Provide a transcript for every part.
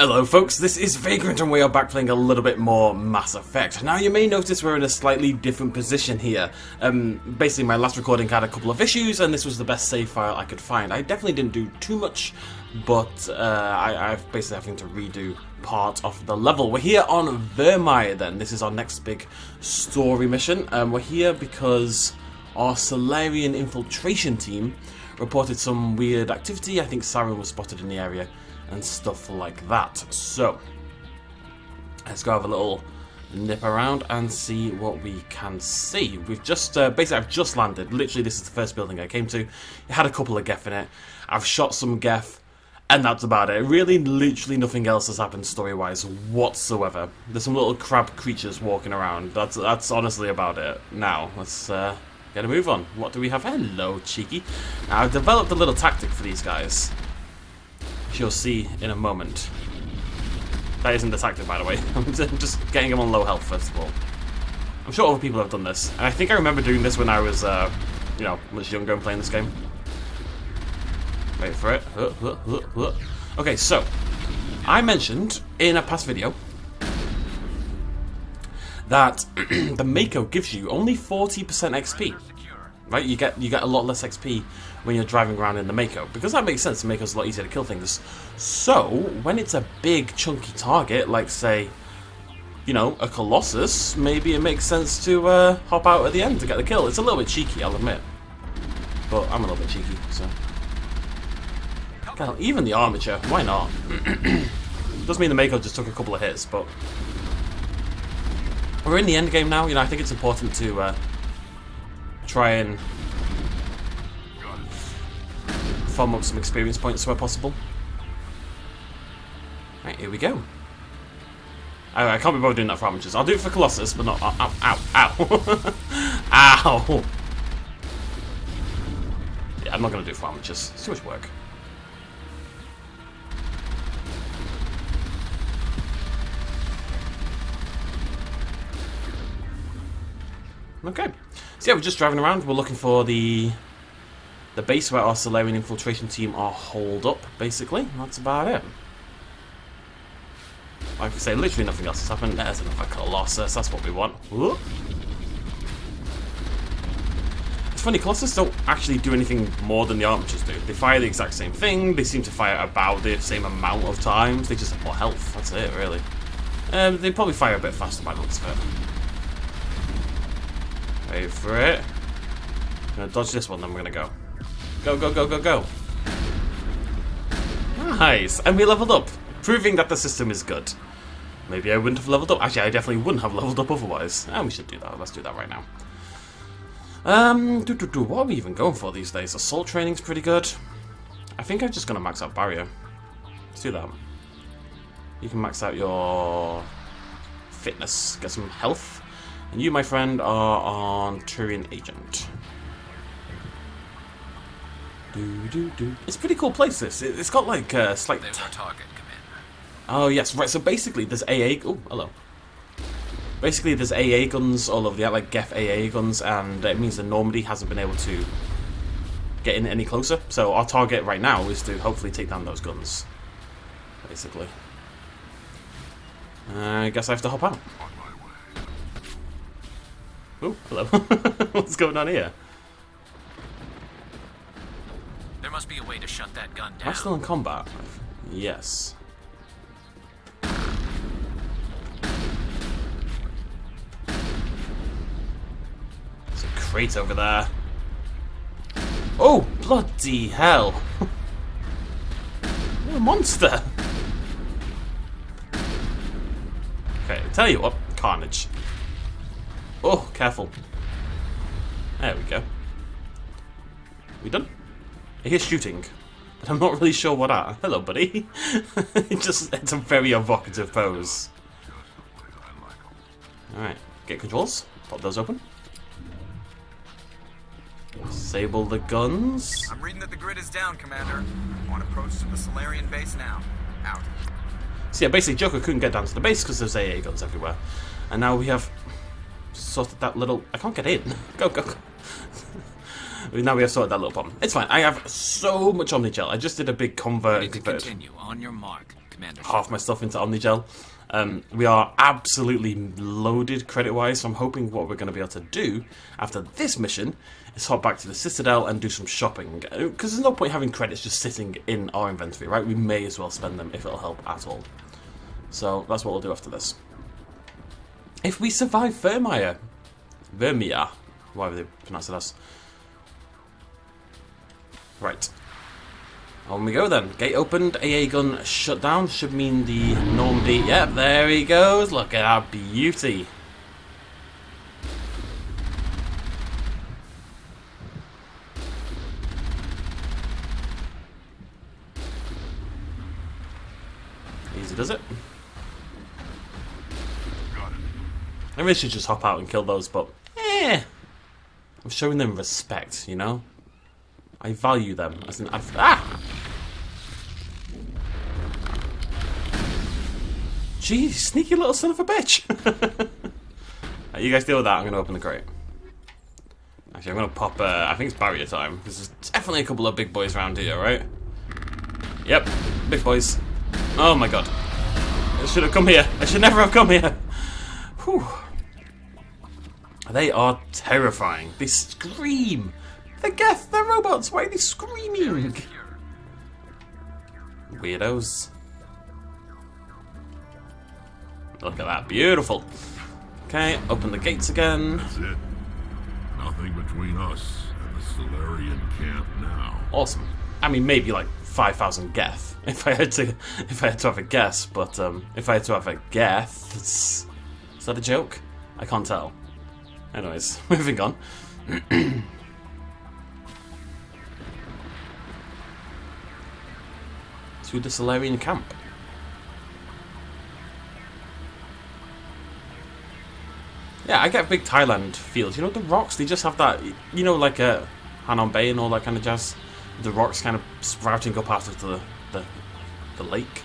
Hello folks, this is Vagrant and we are back playing a little bit more Mass Effect. Now you may notice we're in a slightly different position here. Basically my last recording had a couple of issues and this was the best save file I could find. I definitely didn't do too much, but I've basically having to redo part of the level. We're here on Virmire then. This is our next big story mission. We're here because our Salarian infiltration team reported some weird activity. I think Saren was spotted in the area and stuff like that. So let's go have a little nip around and see what we can see. We've just basically I've just landed. Literally this is the first building I came to. It had a couple of Geth in it. I've shot some Geth and that's about it. Really literally nothing else has happened story wise whatsoever. There's some little crab creatures walking around. That's honestly about it. Now let's get a move on. What do we have? Hello cheeky. Now I've developed a little tactic for these guys, which you'll see in a moment. That isn't the tactic, by the way. I'm just getting them on low health, first of all. I'm sure other people have done this. And I think I remember doing this when I was, you know, much younger and playing this game. Wait for it. Okay, so I mentioned in a past video that the Mako gives you only 40% XP. Right, you get a lot less XP when you're driving around in the Mako, because that makes sense. The Mako's a lot easier to kill things. So when it's a big chunky target, like say, you know, a Colossus, maybe it makes sense to hop out at the end to get the kill. It's a little bit cheeky, I'll admit, but I'm a little bit cheeky, so hell, even the armature, why not? Does mean the Mako just took a couple of hits, but we're in the end game now. You know, I think it's important to try and farm up some experience points where possible. Right, here we go. I can't be bothered doing that for amateurs. I'll do it for Colossus, but not. Ow, ow, ow. Ow! Yeah, I'm not going to do it for amateurs. It's too much work. Okay. So yeah, we're just driving around. We're looking for the base where our Salarian infiltration team are holed up, basically. That's about it. Like I say, literally nothing else has happened. There's another Colossus. That's what we want. Whoop. It's funny, Colossus don't actually do anything more than the armatures do. They fire the exact same thing. They seem to fire about the same amount of times. They just have more health. That's it, really. They probably fire a bit faster by the looks of it. Wait for it. I'm gonna dodge this one, then we're gonna go. Go, go, go, go, go. Nice! And we leveled up, proving that the system is good. Maybe I wouldn't have leveled up. Actually, I definitely wouldn't have leveled up otherwise. And we should do that. Let's do that right now. What are we even going for these days? Assault training's pretty good. I think I'm just gonna max out barrier. Let's do that. You can max out your fitness, get some health. And you, my friend, are on Turian Agent. It's a pretty cool place, this. It's got like slight... There's our target, Commander. Oh, yes, right, so basically there's AA... Oh, hello. Basically there's AA guns all over the... like Geth AA guns, and it means the Normandy hasn't been able to get in any closer. So our target right now is to hopefully take down those guns. Basically. I guess I have to hop out. Oh, hello. What's going on here? There must be a way to shut that gun down. Am I still in combat? Yes. There's a crate over there. Oh, bloody hell. What a monster. Okay, tell you what, carnage. Oh, careful. There we go. We done? I hear shooting, but I'm not really sure what at. Hello, buddy. It's a very evocative pose. Alright, get controls. Pop those open. Disable the guns. I'm reading that the grid is down, Commander. On approach to the Salarian base now. Out. So yeah, basically Joker couldn't get down to the base because there's AA guns everywhere. And now we have sorted that little... I can't get in. Go, go, go. Now we have sorted that little problem. It's fine. I have so much Omni-Gel. I just did a big convert. Ready to continue. On your mark. Commander. half my stuff into Omnigel. We are absolutely loaded credit-wise, so I'm hoping what we're going to be able to do after this mission is hop back to the Citadel and do some shopping. Because there's no point having credits just sitting in our inventory, right? We may as well spend them if it'll help at all. So that's what we'll do after this. If we survive Virmire, whatever they pronounce it as. Right. On we go then. Gate opened, AA gun shut down. Should mean the Normandy. Yep, there he goes. Look at that beauty. Easy does it. I really should just hop out and kill those, but I'm showing them respect, you know? I value them as an Jeez, sneaky little son of a bitch. Right, you guys deal with that, I'm going to open the crate. Actually, I'm going to pop, I think it's barrier time, because there's definitely a couple of big boys around here, right? Yep, big boys. Oh my god. I should have come here. I should never have come here. Whew. They are terrifying. They scream. They're Geth. They're robots. Why are they screaming? Weirdos. Look at that. Beautiful. Okay, open the gates again. That's it. Nothing between us and the Salarian camp now. Awesome. I mean, maybe like 5,000 Geth, if I had to have a guess. But if I had to have a Geth, is that a joke? I can't tell. Anyways, moving on. To the Salarian camp. Yeah, I get big Thailand feels. You know, the rocks, they just have that, you know, like a Hanoi Bay and all that kind of jazz. The rocks kind of sprouting up out of the lake.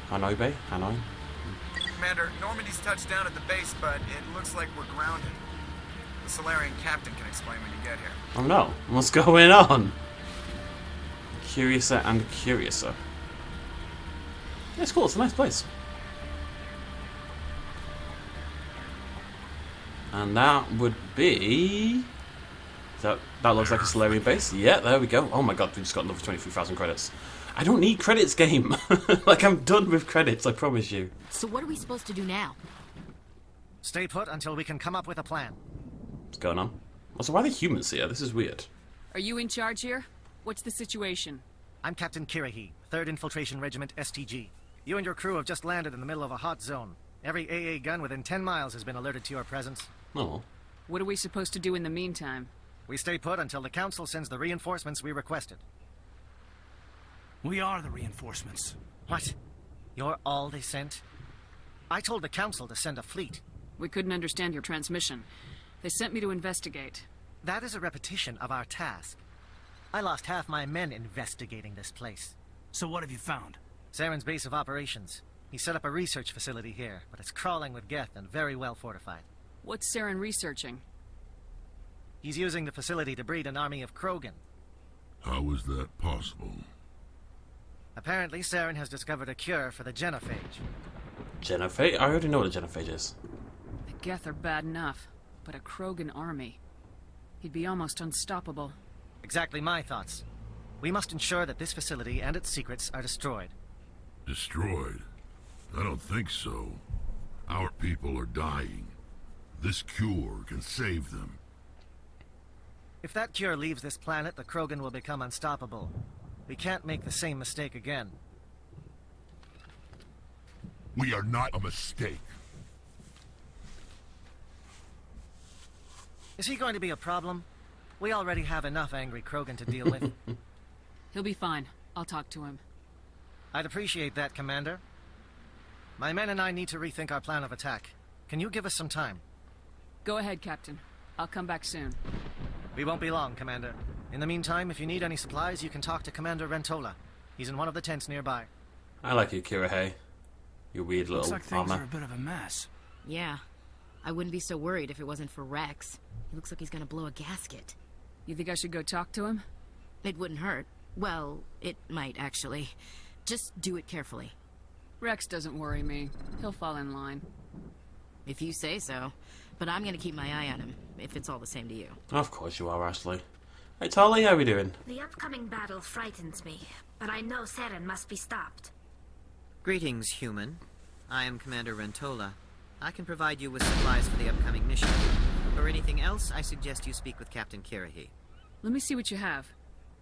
Hanoi Bay? Hanoi? Commander, Normandy's touched down at the base, but it looks like we're grounded. The Salarian captain can explain when you get here. Oh no, what's going on? Curiouser and curiouser. Yeah, it's cool, it's a nice place. And that would be... That looks like a Salarian base. Yeah, there we go. Oh my god, we just got another 23,000 credits. I don't need credits, game. Like, I'm done with credits, I promise you. So what are we supposed to do now? Stay put until we can come up with a plan. What's going on? Also, why are the humans here? This is weird. Are you in charge here? What's the situation? I'm Captain Kirahi, 3rd Infiltration Regiment STG. You and your crew have just landed in the middle of a hot zone. Every AA gun within 10 miles has been alerted to your presence. Oh. What are we supposed to do in the meantime? We stay put until the Council sends the reinforcements we requested. We are the reinforcements. What? You're all they sent? I told the Council to send a fleet. We couldn't understand your transmission. They sent me to investigate. That is a repetition of our task. I lost half my men investigating this place. So what have you found? Saren's base of operations. He set up a research facility here, but it's crawling with Geth and very well fortified. What's Saren researching? He's using the facility to breed an army of Krogan. How is that possible? Apparently, Saren has discovered a cure for the genophage. Genophage? I already know what a genophage is. The Geth are bad enough, but a Krogan army. He'd be almost unstoppable. Exactly my thoughts. We must ensure that this facility and its secrets are destroyed. Destroyed? I don't think so. Our people are dying. This cure can save them. If that cure leaves this planet, the Krogan will become unstoppable. We can't make the same mistake again. We are not a mistake. Is he going to be a problem? We already have enough angry Krogan to deal with. He'll be fine. I'll talk to him. I'd appreciate that, Commander. My men and I need to rethink our plan of attack. Can you give us some time? Go ahead, Captain. I'll come back soon. We won't be long, Commander. In the meantime, if you need any supplies, you can talk to Commander Rentola. He's in one of the tents nearby. I like you, Kira. You weird little Looks like things are armor. a bit of a mess. Yeah. I wouldn't be so worried if it wasn't for Wrex. He looks like he's gonna blow a gasket. You think I should go talk to him? It wouldn't hurt. Well, it might, actually. Just do it carefully. Wrex doesn't worry me. He'll fall in line. If you say so. But I'm gonna keep my eye on him, if it's all the same to you. Of course you are, Ashley. Hey, Tali, how we doing? The upcoming battle frightens me, but I know Saren must be stopped. Greetings, human. I am Commander Rentola. I can provide you with supplies for the upcoming mission. For anything else, I suggest you speak with Captain Kirahi. Let me see what you have.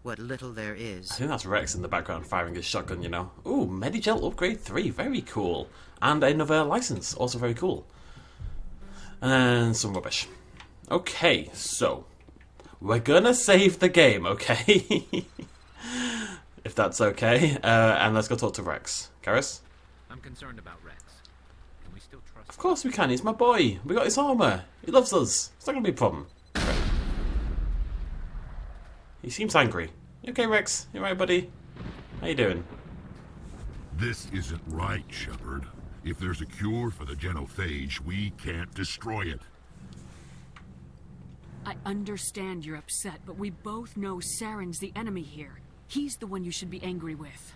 What little there I is. think that's Wrex in the background firing his shotgun, you know. Ooh, Medigel upgrade 3, very cool. And another license, also very cool. And some rubbish. Okay, so we're gonna save the game, okay? If that's okay. And let's go talk to Wrex. Karis? I'm concerned about Wrex. Can we still trust Of course we can, he's my boy. We got his armor. He loves us. It's not gonna be a problem. Okay. He seems angry. You okay, Wrex? You alright, buddy? How you doing? This isn't right, Shepard. If there's a cure for the genophage, we can't destroy it. I understand you're upset, but we both know Saren's the enemy here. He's the one you should be angry with.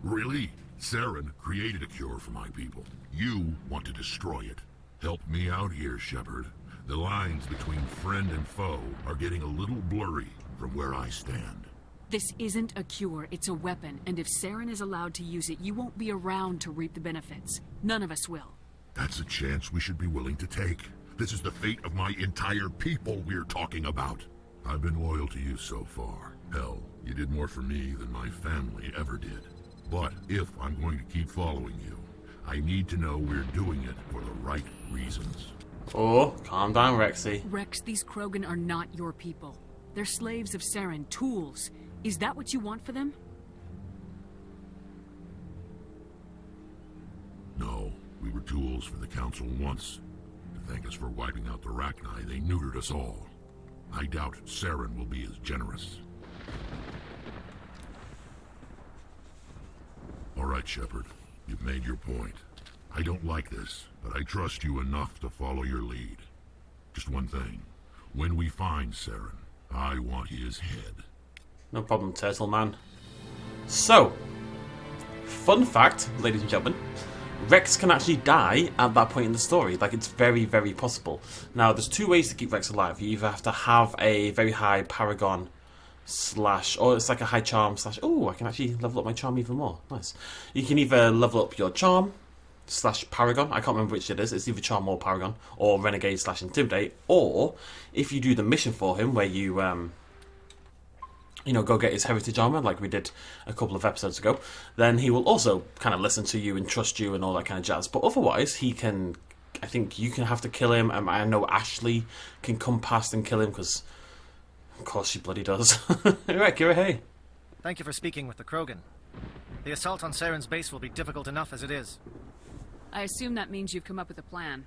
Really? Saren created a cure for my people. You want to destroy it. Help me out here, Shepard. The lines between friend and foe are getting a little blurry from where I stand. This isn't a cure, it's a weapon, and if Saren is allowed to use it, you won't be around to reap the benefits. None of us will. That's a chance we should be willing to take. This is the fate of my entire people we're talking about. I've been loyal to you so far. Hell, you did more for me than my family ever did. But if I'm going to keep following you, I need to know we're doing it for the right reasons. Oh, calm down, Rexy. Wrex, these Krogan are not your people. They're slaves of Saren, tools. Is that what you want for them? No, we were tools for the Council once. To thank us for wiping out the Rachni, they neutered us all. I doubt Saren will be as generous. All right, Shepard. You've made your point. I don't like this, but I trust you enough to follow your lead. Just one thing. When we find Saren, I want his head. No problem, Turtle Man. So, fun fact, ladies and gentlemen, Wrex can actually die at that point in the story. Like, it's very, very possible. Now, there's two ways to keep Wrex alive. You either have to have a very high paragon slash, or it's like a high charm slash, oh, I can actually level up my charm even more. Nice. You can either level up your charm slash paragon, I can't remember which it is, it's either charm or paragon, or renegade slash intimidate, or if you do the mission for him where you, you know, go get his heritage armor like we did a couple of episodes ago, then he will also kind of listen to you and trust you and all that kind of jazz. But otherwise, he can, I think you can have to kill him. I know Ashley can come past and kill him because, of course, she bloody does. Right, Kira, hey. Thank you for speaking with the Krogan. The assault on Saren's base will be difficult enough as it is. I assume that means you've come up with a plan.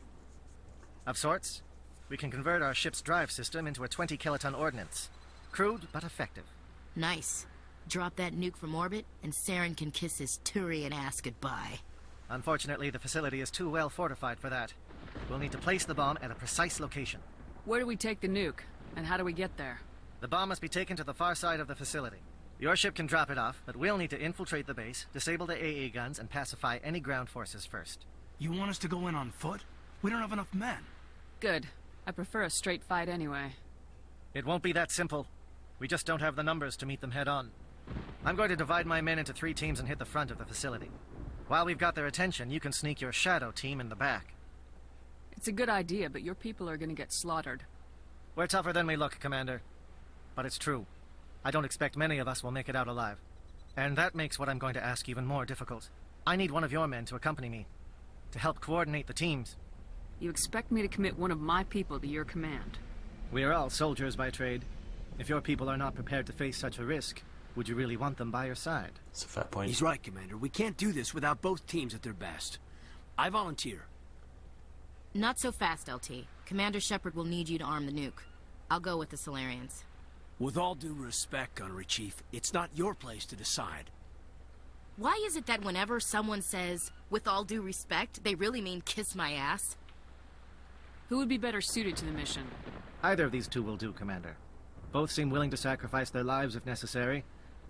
Of sorts. We can convert our ship's drive system into a 20-kiloton ordnance. Crude, but effective. Nice. Drop that nuke from orbit, and Saren can kiss his Turian ass goodbye. Unfortunately, the facility is too well fortified for that. We'll need to place the bomb at a precise location. Where do we take the nuke? And how do we get there? The bomb must be taken to the far side of the facility. Your ship can drop it off, but we'll need to infiltrate the base, disable the AA guns, and pacify any ground forces first. You want us to go in on foot? We don't have enough men. Good. I prefer a straight fight anyway. It won't be that simple. We just don't have the numbers to meet them head-on. I'm going to divide my men into 3 teams and hit the front of the facility. While we've got their attention, you can sneak your shadow team in the back. It's a good idea, but your people are gonna get slaughtered. We're tougher than we look, Commander. But it's true. I don't expect many of us will make it out alive. And that makes what I'm going to ask even more difficult. I need one of your men to accompany me, to help coordinate the teams. You expect me to commit one of my people to your command? We are all soldiers by trade. If your people are not prepared to face such a risk, would you really want them by your side? That's a fair point. He's right, Commander. We can't do this without both teams at their best. I volunteer. Not so fast, LT. Commander Shepard will need you to arm the nuke. I'll go with the Salarians. With all due respect, Gunnery Chief, it's not your place to decide. Why is it that whenever someone says, with all due respect, they really mean kiss my ass? Who would be better suited to the mission? Either of these two will do, Commander. Both seem willing to sacrifice their lives if necessary.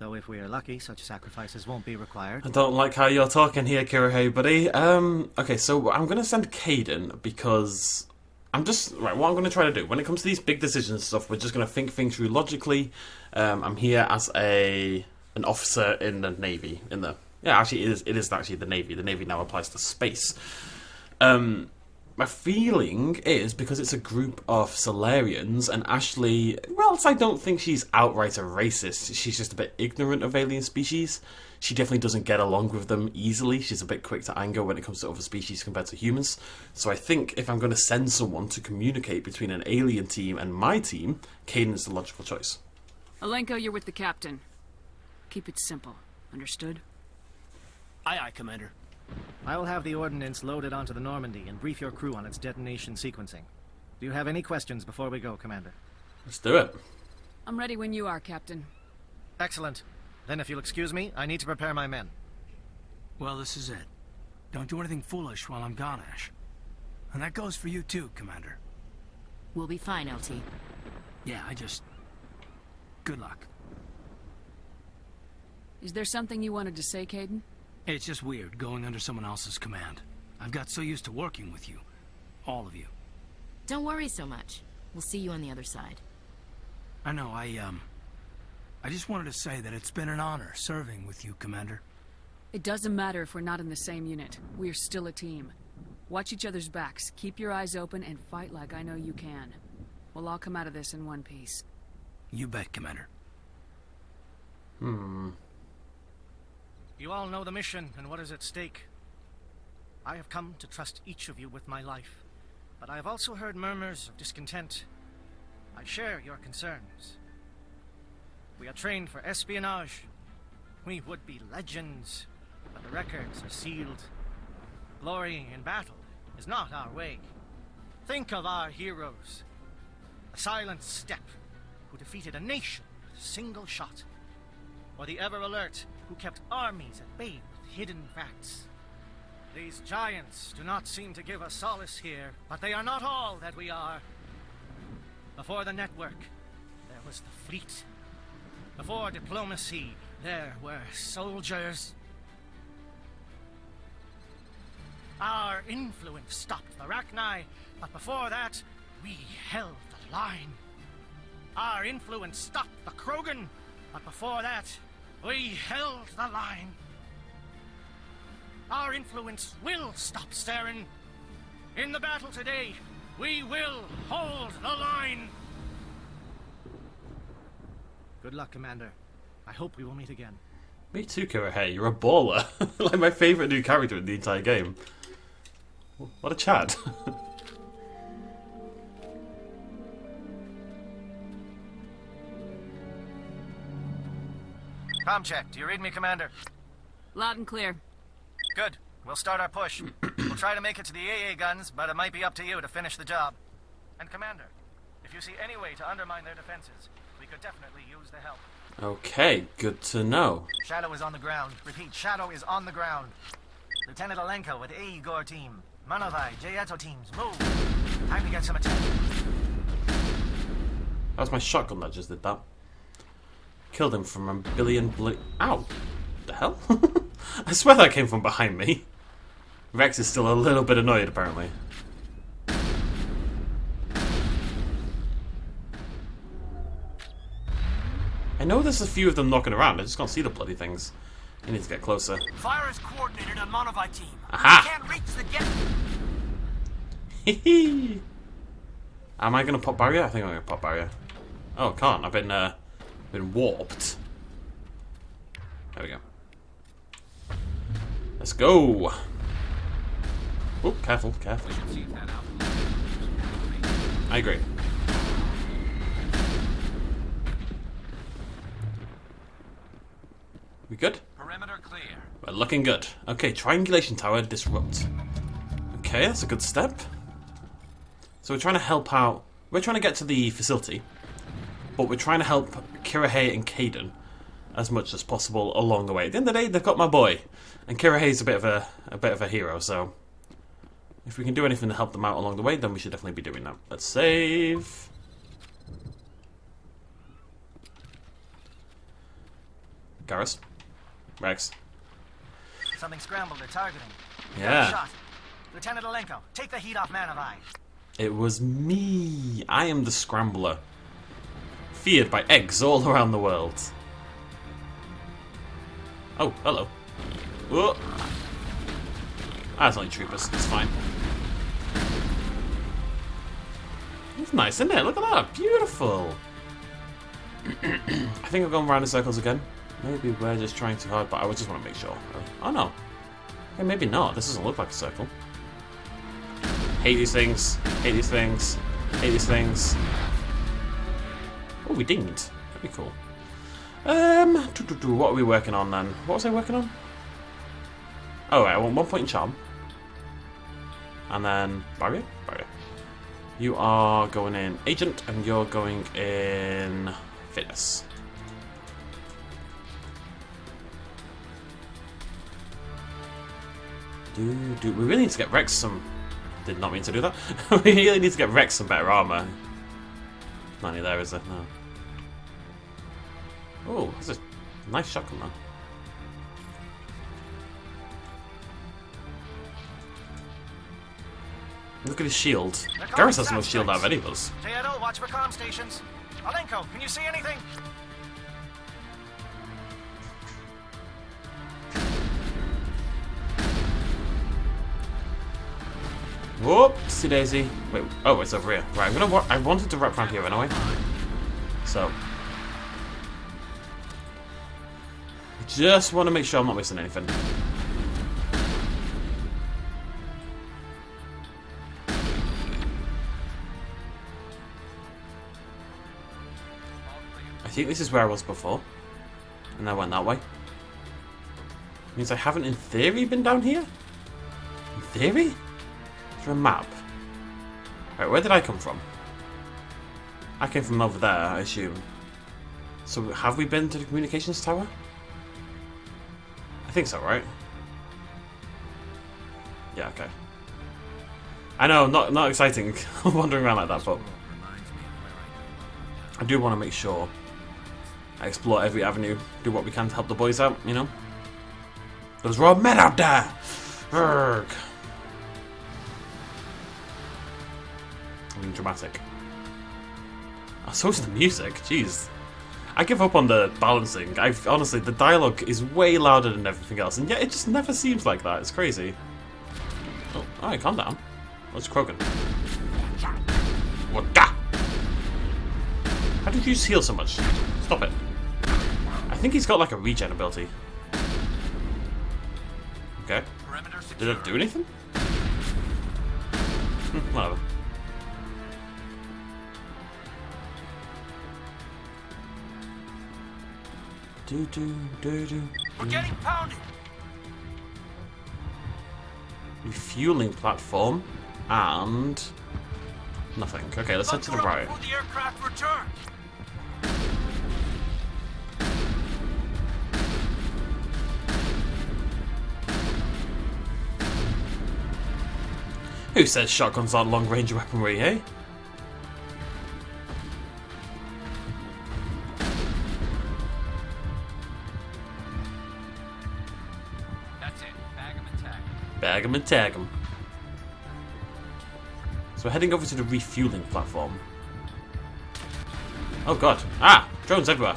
Though if we are lucky, such sacrifices won't be required. I don't like how you're talking here, Kirihei, buddy. Okay, so I'm going to send Caden because I'm just... Right, what I'm going to try to do, when it comes to these big decisions and stuff, we're just going to think things through logically. I'm here as an officer in the Navy. Yeah, actually, it is actually the Navy. The Navy now applies to space. My feeling is, because it's a group of Salarians, and Ashley, well, I don't think she's outright a racist. She's just a bit ignorant of alien species. She definitely doesn't get along with them easily. She's a bit quick to anger when it comes to other species compared to humans. So I think if I'm going to send someone to communicate between an alien team and my team, Caden is the logical choice. Alenko, you're with the captain. Keep it simple. Understood? Aye, aye, Commander. I will have the ordnance loaded onto the Normandy and brief your crew on its detonation sequencing. Do you have any questions before we go, Commander? Let's do it. I'm ready when you are, Captain. Excellent. Then if you'll excuse me, I need to prepare my men. Well, this is it. Don't do anything foolish while I'm gone, Ash. And that goes for you too, Commander. We'll be fine, LT. Yeah, good luck. Is there something you wanted to say, Caden? It's just weird going under someone else's command. I've got so used to working with you. All of you. Don't worry so much. We'll see you on the other side. I know, I just wanted to say that it's been an honor serving with you, Commander. It doesn't matter if we're not in the same unit. We're still a team. Watch each other's backs, keep your eyes open, and fight like I know you can. We'll all come out of this in one piece. You bet, Commander. You all know the mission and what is at stake. I have come to trust each of you with my life, but I have also heard murmurs of discontent. I share your concerns. We are trained for espionage. We would be legends, but the records are sealed. Glorying in battle is not our way. Think of our heroes. The silent steppe who defeated a nation with a single shot. Or the ever-alert who kept armies at bay with hidden facts. These giants do not seem to give us solace here, but they are not all that we are. Before the network, there was the fleet. Before diplomacy, there were soldiers. Our influence stopped the Rachni, but before that, we held the line. Our influence stopped the Krogan, but before that, we held the line. Our influence will stop Saren. In the battle today, we will hold the line. Good luck, Commander. I hope we will meet again. Me too, Kirihei. You're a baller. Like my favourite new character in the entire game. What a Chad. Comm check. Do you read me, Commander? Loud and clear. Good. We'll start our push. We'll try to make it to the AA guns, but it might be up to you to finish the job. And Commander, if you see any way to undermine their defenses, we could definitely use the help. Okay, good to know. Shadow is on the ground. Repeat, Shadow is on the ground. Lieutenant Alenko with A. Igor team. Manovai, Jayeto teams, move. Time to get some attention. That was my shotgun that just did that. Killed him from a billion Ow! The hell? I swear that came from behind me. Wrex is still a little bit annoyed, apparently. I know there's a few of them knocking around, I just can't see the bloody things. You need to get closer. Fire is coordinated on Monovai team. Aha! Can't reach the gate. Hehe. Am I gonna pop barrier? I think I'm gonna pop barrier. Oh, I can't. I've been warped. There we go. Let's go. Oh, careful, careful. I agree. We good? Perimeter clear. We're looking good. Okay, triangulation tower disrupt. Okay, that's a good step. So we're trying to help out. We're trying to get to the facility, but we're trying to help Kirihei and Caden as much as possible along the way. At the end of the day, they've got my boy, and Kirihei's a bit of a hero. So if we can do anything to help them out along the way, then we should definitely be doing that. Let's save. Garrus. Wrex. Something scrambled or targeting. Yeah. Shot. Lieutenant Alenko, take the heat off Man of Eye. It was me. I am the Scrambler. Feared by eggs all around the world. Oh, hello. Whoa. That's only troopers. It's fine. It's nice, isn't it? Look at that. Beautiful. I think I've gone round in circles again. Maybe we're just trying too hard, but I just want to make sure. Oh no. Okay, maybe not. This doesn't look like a circle. Hate these things. Hate these things. Hate these things. Oh, we dinged. That'd be cool. What are we working on then? What was I working on? Oh, right, I want 1 point in charm. And then barrier? Barrier. You are going in agent, and you're going in fitness. We really need to get Wrex some... Did not mean to do that. We really need to get Wrex some better armor. Not any there, is there? No. Oh, that's a nice shotgun though. Look at his shield. Garrus has no shield out of any of us. J.L., watch for comm stations. Alenko, can you see anything? Whoopsie daisy. Wait, oh, it's over here. Right, I wanted to wrap around here anyway. So. Just want to make sure I'm not missing anything. I think this is where I was before. And I went that way. Means I haven't, in theory, been down here? In theory? Is there a map? Right, where did I come from? I came from over there, I assume. So have we been to the communications tower? I think so, right? Yeah, okay. I know, not exciting wandering around like that, but I do want to make sure I explore every avenue, do what we can to help the boys out, you know? Those raw men out there! Urgh. I mean, dramatic. Oh, so is the music, jeez. I give up on the balancing. Honestly, the dialogue is way louder than everything else, and yet it just never seems like that. It's crazy. Oh, alright, calm down. What's croaking? What da? How did you just heal so much? Stop it. I think he's got like a regen ability. Okay. Did it do anything? Whatever. We're getting pounded. Refueling platform and nothing. Okay, let's head to the right. Before the aircraft return. Who says shotguns aren't long-range weaponry, eh? That's it. Bag 'em and tag 'em. Bag 'em and tag 'em. So we're heading over to the refueling platform. Oh god. Ah! Drones everywhere.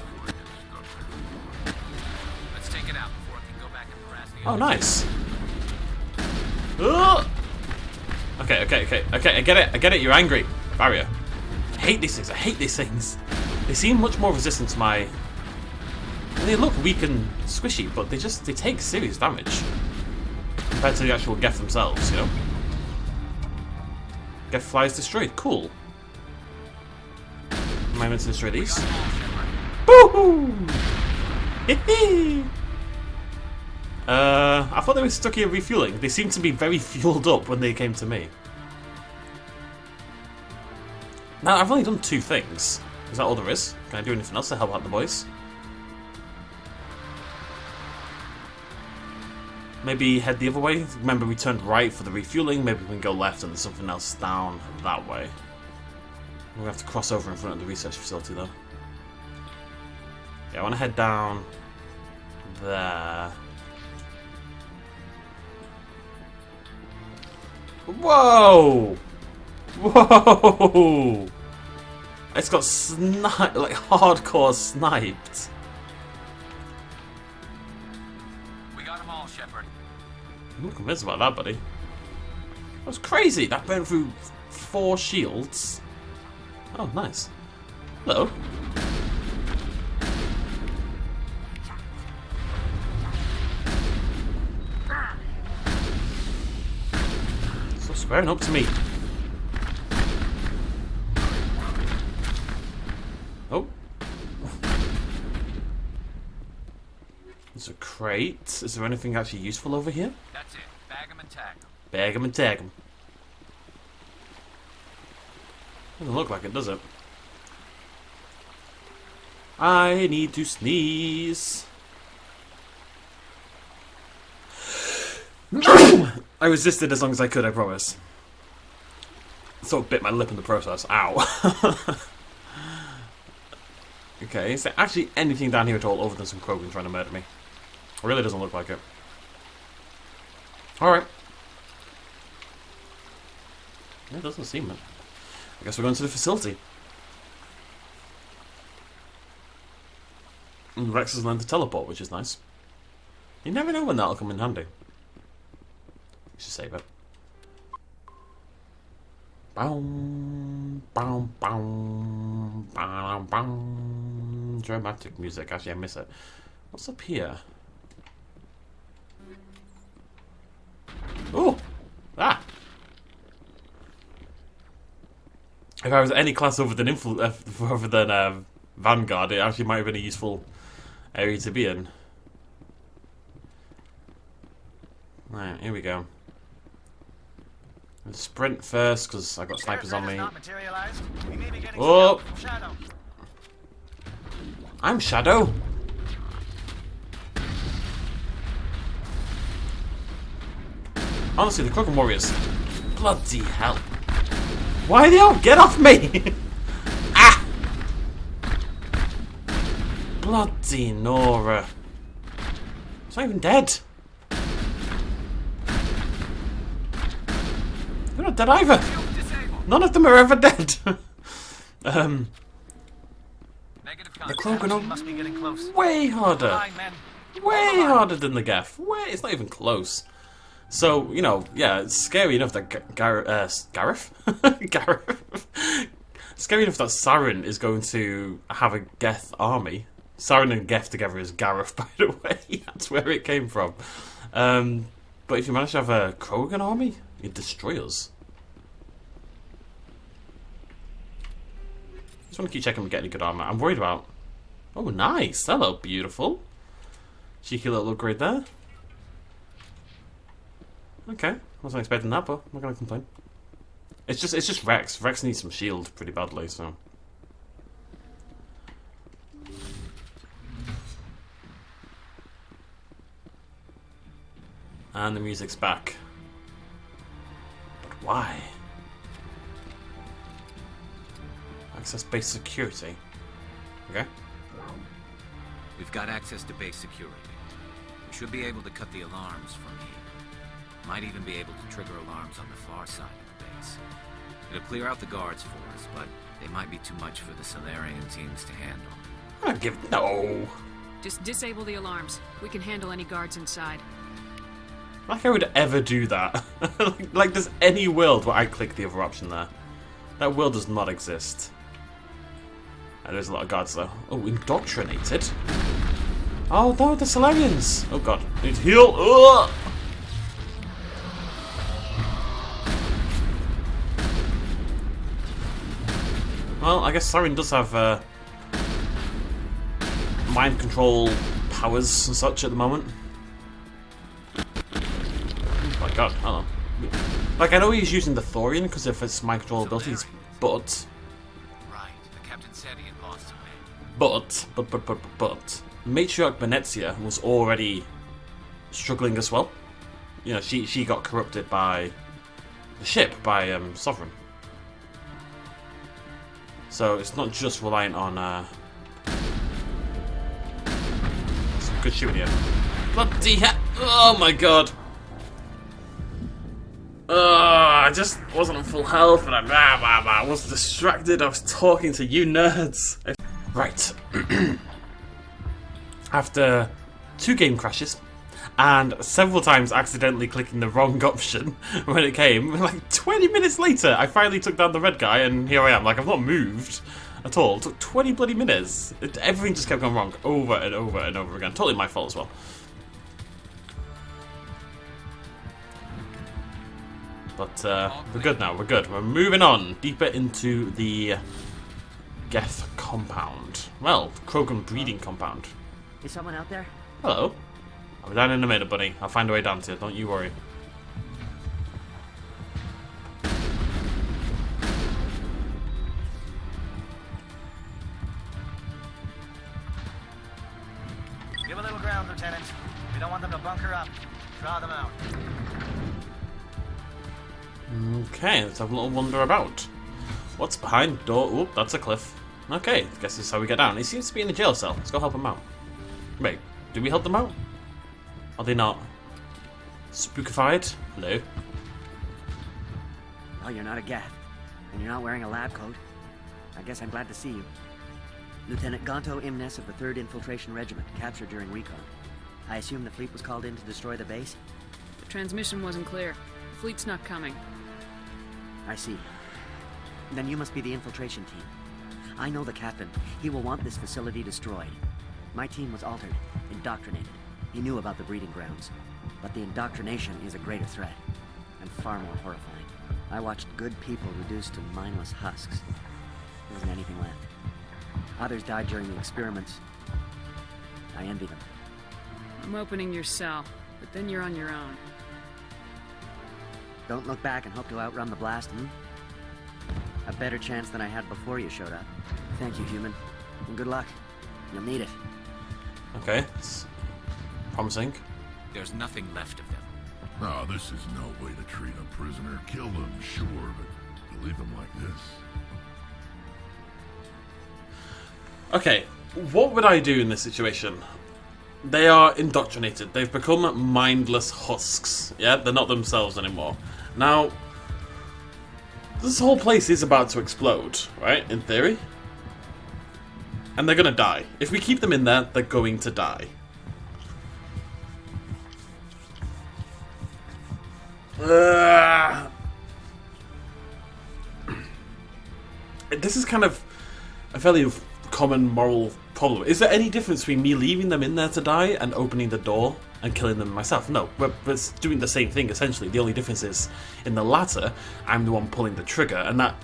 Let's take it out before it can go back and harass the Oh, others. nice. Ugh. Okay, I get it, you're angry. Barrier. I hate these things, I hate these things. They seem much more resistant to my... They look weak and squishy, but they take serious damage. Compared to the actual Geth themselves, you know? Geth flies destroyed, cool. Am I meant to destroy these? Woohoo! I thought they were stuck here refueling. They seemed to be very fueled up when they came to me. Now, I've only done 2 things. Is that all there is? Can I do anything else to help out the boys? Maybe head the other way? Remember, we turned right for the refueling. Maybe we can go left and there's something else down that way. We're going to have to cross over in front of the research facility, though. Yeah, I want to head down there. Whoa! Whoa! It's got sniped, like hardcore sniped. We got them all, Shepard. I'm not convinced about that, buddy. That was crazy. That went through 4 shields. Oh, nice. Hello. Stop squaring up to me. Oh. There's a crate. Is there anything actually useful over here? That's it. Bag 'em and tag 'em. Bag 'em and tag 'em. Doesn't look like it, does it? I need to sneeze. I resisted as long as I could, I promise. Sort of bit my lip in the process. Ow. Okay, is there actually anything down here at all other than some Krogan trying to murder me? It really doesn't look like it. Alright. It doesn't seem it. I guess we're going to the facility. And Wrex has learned to teleport, which is nice. You never know when that'll come in handy. You should save it. Boom, boom, boom, boom, boom. Dramatic music. Actually, I miss it. What's up here? Oh! Ah! If I was any class other than Vanguard, it actually might have been a useful area to be in. Right, here we go. Let's sprint first because I've got snipers on me. Oh! I'm Shadow. Honestly, the Krogan Warriors. Bloody hell. Why they all get off me? Ah! Bloody Nora. It's not even dead. They're not dead either. None of them are ever dead. The Krogan are way harder. Way harder than the Geth. It's not even close. So, you know, yeah, it's scary enough that Gareth? Gareth? Scary enough that Saren is going to have a Geth army. Saren and Geth together is Gareth, by the way. That's where it came from. But if you manage to have a Krogan army, you'd destroy us. Just want to keep checking we get any good armor. I'm worried about... Oh, nice. Hello, beautiful. Cheeky little upgrade there. Okay, wasn't expecting that, but I'm not gonna complain. It's just Wrex. Wrex needs some shield pretty badly, so. And the music's back. But why? Access base security. Okay. We've got access to base security. We should be able to cut the alarms from here. Might even be able to trigger alarms on the far side of the base. It'll clear out the guards for us, but they might be too much for the Salarian teams to handle. I don't give... No! Just disable the alarms. We can handle any guards inside. Like I would ever do that. like there's any world where I click the other option there. That world does not exist. There's a lot of guards though. Oh, indoctrinated? Oh no, the Salarians! Oh god, I need to heal! Ugh! Well, I guess Saren does have mind control powers and such at the moment. Oh my god, hello. Like, I know he's using the Thorian because of his mind control abilities, but... Right, the captain said he had lost some men. But... Matriarch Venezia was already struggling as well. You know, she got corrupted by the ship, by Sovereign. So it's not just reliant on some good shooting here. Bloody hell! Oh my god! I just wasn't on full health and I was distracted. I was talking to you nerds. Right. After 2 game crashes and several times accidentally clicking the wrong option when it came, like 20 minutes later, I finally took down the red guy and here I am. Like, I've not moved at all. It took 20 bloody minutes. Everything just kept going wrong over and over and over again. Totally my fault as well. But we're good now, we're good. We're moving on deeper into the Geth compound. Well, Krogan breeding compound. Is someone out there? Hello. I'll be down in a minute, buddy. I'll find a way down to you, don't you worry. Give a little ground, Lieutenant. We don't want them to bunker up. Draw them out. Okay, let's have a little wander about. What's behind door? Oop, that's a cliff. Okay, guess this is how we get down. He seems to be in a jail cell. Let's go help him out. Wait, did we help them out? Are they not spookified? Hello? Well, you're not a Geth, and you're not wearing a lab coat. I guess I'm glad to see you. Lieutenant Gonto Imnes of the 3rd Infiltration Regiment, captured during recon. I assume the fleet was called in to destroy the base? The transmission wasn't clear. The fleet's not coming. I see. Then you must be the infiltration team. I know the captain. He will want this facility destroyed. My team was altered, indoctrinated. He knew about the breeding grounds. But the indoctrination is a greater threat, and far more horrifying. I watched good people reduced to mindless husks. There wasn't anything left. Others died during the experiments. I envy them. I'm opening your cell, but then you're on your own. Don't look back and hope to outrun the blast, A better chance than I had before you showed up. Thank you, human. And good luck. You'll need it. Okay, it's promising. There's nothing left of them. No, this is no way to treat a prisoner. Kill them, sure, but to leave them like this. Okay, what would I do in this situation? They are indoctrinated. They've become mindless husks. Yeah, they're not themselves anymore. Now, this whole place is about to explode, right? In theory. And they're gonna die. If we keep them in there, they're going to die. This is kind of a fairly common moral problem. Is there any difference between me leaving them in there to die and opening the door and killing them myself? No, we're doing the same thing essentially. The only difference is in the latter, I'm the one pulling the trigger, and that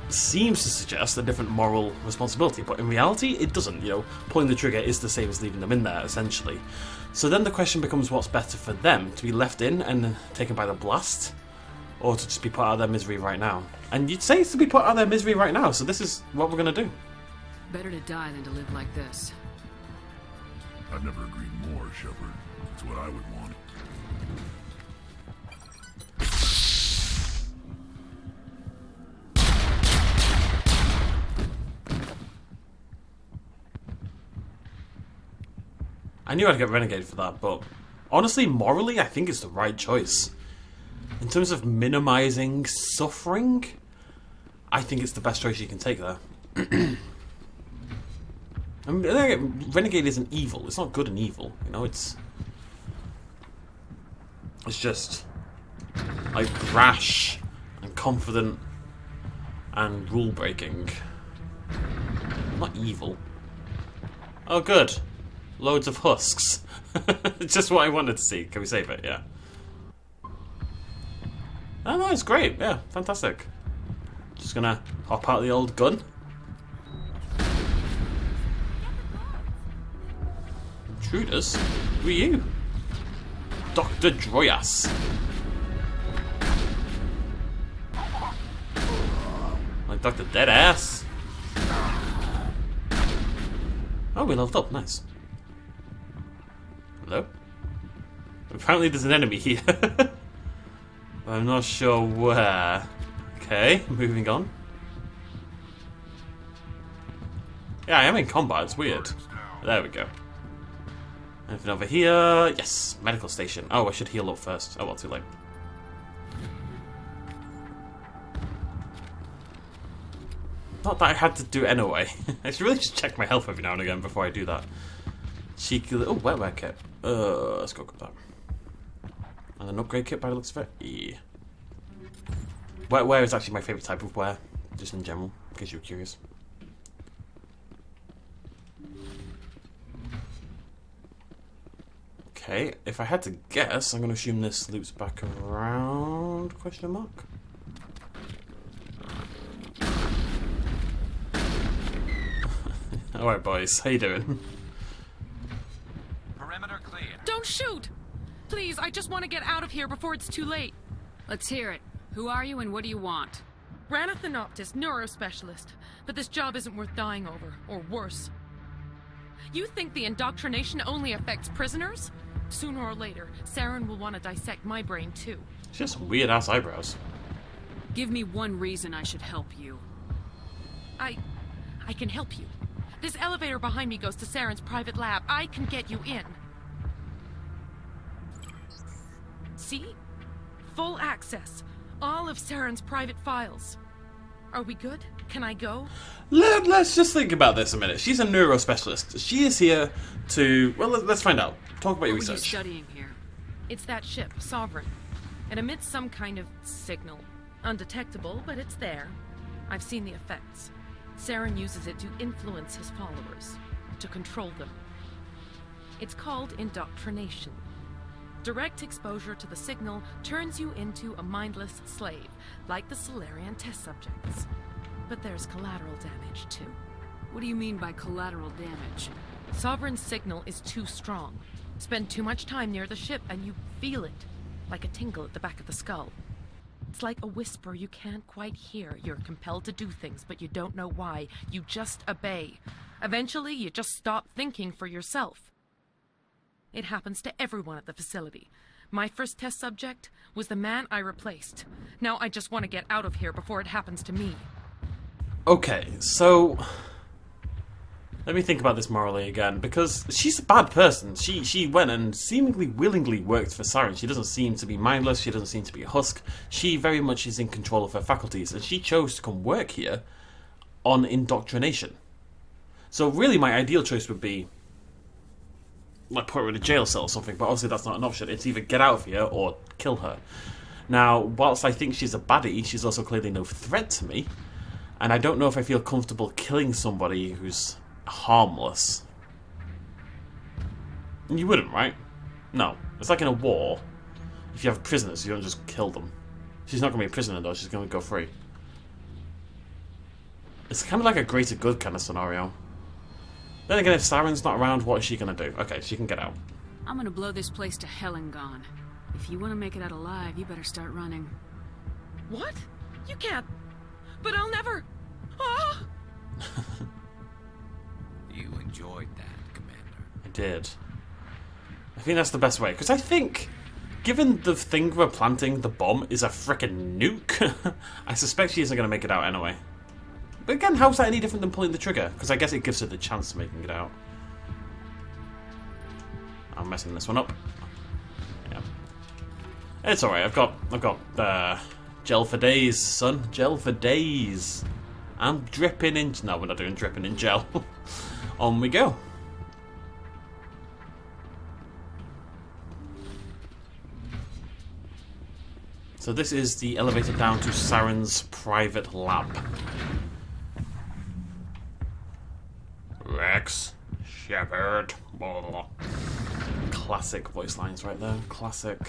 seems to suggest a different moral responsibility, but in reality it doesn't. You know, pulling the trigger is the same as leaving them in there essentially. So then the question becomes, what's better for them? To be left in and taken by the blast, or to just be put out of their misery right now? And you'd say it's to be put out of their misery right now, so this is what we're going to do. Better to die than to live like this. I've never agreed more, Shepard. It's what I would want. I knew I'd get Renegade for that, but honestly, morally, I think it's the right choice. In terms of minimizing suffering, I think it's the best choice you can take there. I mean, Renegade isn't evil. It's not good and evil. You know, it's just like brash and confident and rule breaking. Not evil. Oh, good. Loads of husks. Just what I wanted to see. Can we save it? Yeah. Oh no, it's great. Yeah, fantastic. Just gonna hop out the old gun. Intruders? Who are you? Dr. Droyas. Like Dr. Deadass. Oh, we leveled up. Nice. Hello? Apparently there's an enemy here. I'm not sure where. Okay, moving on. Yeah, I am in combat. It's weird. There we go. Anything over here? Yes, medical station. Oh, I should heal up first. Oh well, too late. Not that I had to do it anyway. I should really just check my health every now and again before I do that. Cheeky. Oh, wetware kit. Let's go grab that. And an upgrade kit by the looks of it. Yeah. Wetware is actually my favourite type of wear, just in general, in case you're curious. Okay, if I had to guess, I'm going to assume this loops back around, question mark? Alright boys, how you doing? Perimeter clear. Don't shoot! Please, I just want to get out of here before it's too late. Let's hear it. Who are you and what do you want? Ranathanoptis, neurospecialist. But this job isn't worth dying over, or worse. You think the indoctrination only affects prisoners? Sooner or later, Saren will want to dissect my brain too. She has some weird ass eyebrows. Give me one reason I should help you. I can help you. This elevator behind me goes to Saren's private lab. I can get you in. See? Full access. All of Saren's private files. Are we good? Can I go? Let's just think about this a minute. She's a neurospecialist. She is here to... Well, let's find out. Talk about your What were you research. studying here? It's that ship, Sovereign. It emits some kind of signal. Undetectable, but it's there. I've seen the effects. Saren uses it to influence his followers, to control them. It's called indoctrination. Direct exposure to the signal turns you into a mindless slave, like the Salarian test subjects. But there's collateral damage, too. What do you mean by collateral damage? Sovereign's signal is too strong. Spend too much time near the ship and you feel it, like a tingle at the back of the skull. It's like a whisper you can't quite hear. You're compelled to do things, but you don't know why. You just obey. Eventually, you just stop thinking for yourself. It happens to everyone at the facility. My first test subject was the man I replaced. Now I just want to get out of here before it happens to me. Okay, so... Let me think about this morally again, because she's a bad person. She went and seemingly willingly worked for Saren. She doesn't seem to be mindless, she doesn't seem to be a husk. She very much is in control of her faculties, and she chose to come work here on indoctrination. So really my ideal choice would be, like, put her in a jail cell or something, but obviously that's not an option. It's either get out of here or kill her. Now, whilst I think she's a baddie, she's also clearly no threat to me, and I don't know if I feel comfortable killing somebody who's harmless. You wouldn't, right? No. It's like in a war. If you have prisoners, you don't just kill them. She's not going to be a prisoner, though. She's going to go free. It's kind of like a greater good kind of scenario. Then again, if Saren's not around, what is she going to do? Okay, she can get out. I'm gonna blow this place to hell and gone. If you want to make it out alive, you better start running. What? You can't. But I'll never. Ah! You enjoyed that, Commander. I did. I think that's the best way, because I think, given the thing we're planting, the bomb is a frickin' nuke, I suspect she isn't going to make it out anyway. But again, how's that any different than pulling the trigger? Because I guess it gives her the chance of making it out. I'm messing this one up. Yeah. It's alright, I've got gel for days, son. Gel for days. I'm dripping in... No, we're not doing dripping in gel. On we go. So this is the elevator down to Saren's private lab. Wrex, Shepard, blah, blah, blah. Classic voice lines right there. Classic.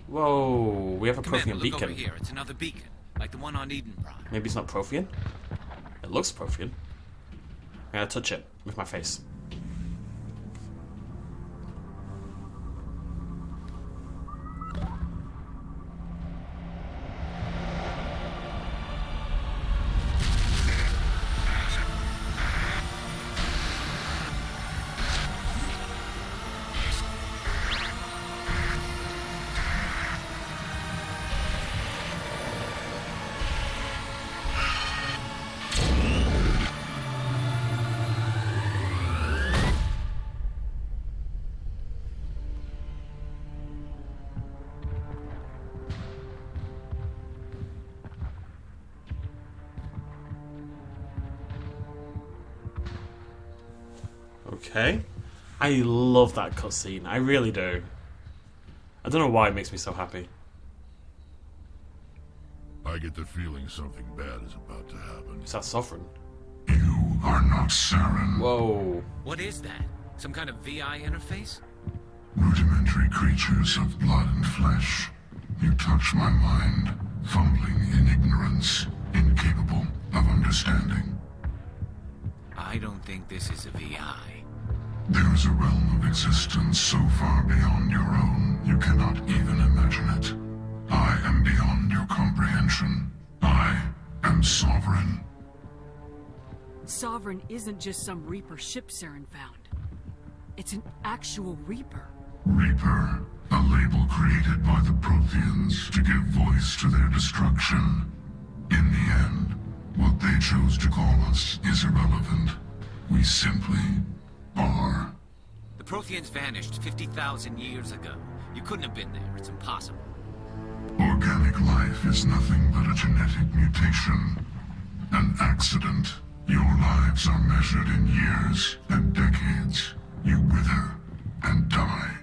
Whoa, we have a Commander, Prothean look beacon. over here. It's another beacon, like the one on Eden Prime. Maybe it's not Prothean? It looks Prothean. I'm gonna touch it with my face. Okay. I love that cutscene. I really do. I don't know why it makes me so happy. I get the feeling something bad is about to happen. Is that Sovereign? You are not Saren. Whoa. What is that? Some kind of VI interface? Rudimentary creatures of blood and flesh. You touch my mind, fumbling in ignorance, incapable of understanding. I don't think this is a VI. There is a realm of existence so far beyond your own, you cannot even imagine it. I am beyond your comprehension. I am Sovereign. Sovereign isn't just some Reaper ship Saren found. It's an actual Reaper. Reaper, a label created by the Protheans to give voice to their destruction. In the end, what they chose to call us is irrelevant. We simply are. The Protheans vanished 50,000 years ago. You couldn't have been there. It's impossible. Organic life is nothing but a genetic mutation. An accident. Your lives are measured in years and decades. You wither and die.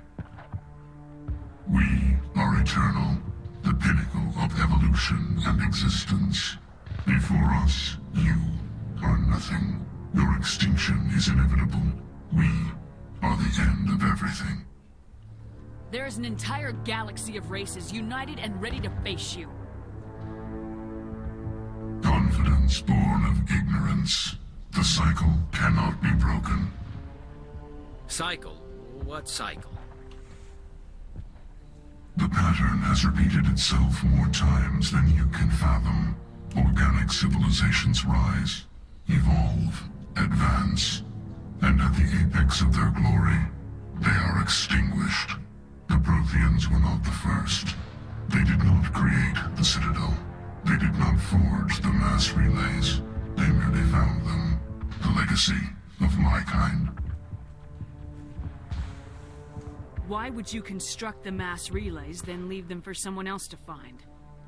We are eternal, the pinnacle of evolution and existence. Before us, you are nothing. Your extinction is inevitable. We are the end of everything. There is an entire galaxy of races united and ready to face you. Confidence born of ignorance. The cycle cannot be broken. Cycle? What cycle? The pattern has repeated itself more times than you can fathom. Organic civilizations rise, evolve, advance, and at the apex of their glory, they are extinguished. The Protheans were not the first. They did not create the Citadel. They did not forge the mass relays. They merely found them. The legacy of my kind. Why would you construct the mass relays, then leave them for someone else to find?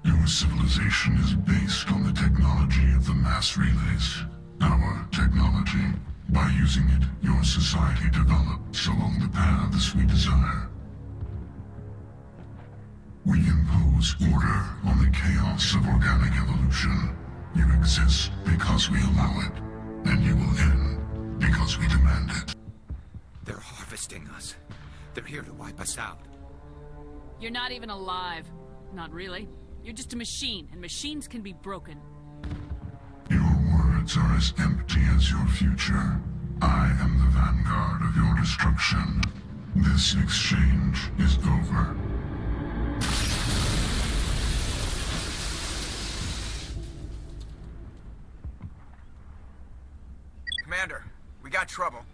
Your civilization is based on the technology of the mass relays. Our technology. By using it, your society develops along the paths we desire. We impose order on the chaos of organic evolution. You exist because we allow it, and you will end because we demand it. They're harvesting us. They're here to wipe us out. You're not even alive. Not really. You're just a machine, and machines can be broken. Your words are as empty as your future. I am the vanguard of your destruction. This exchange is over. Commander, we got trouble.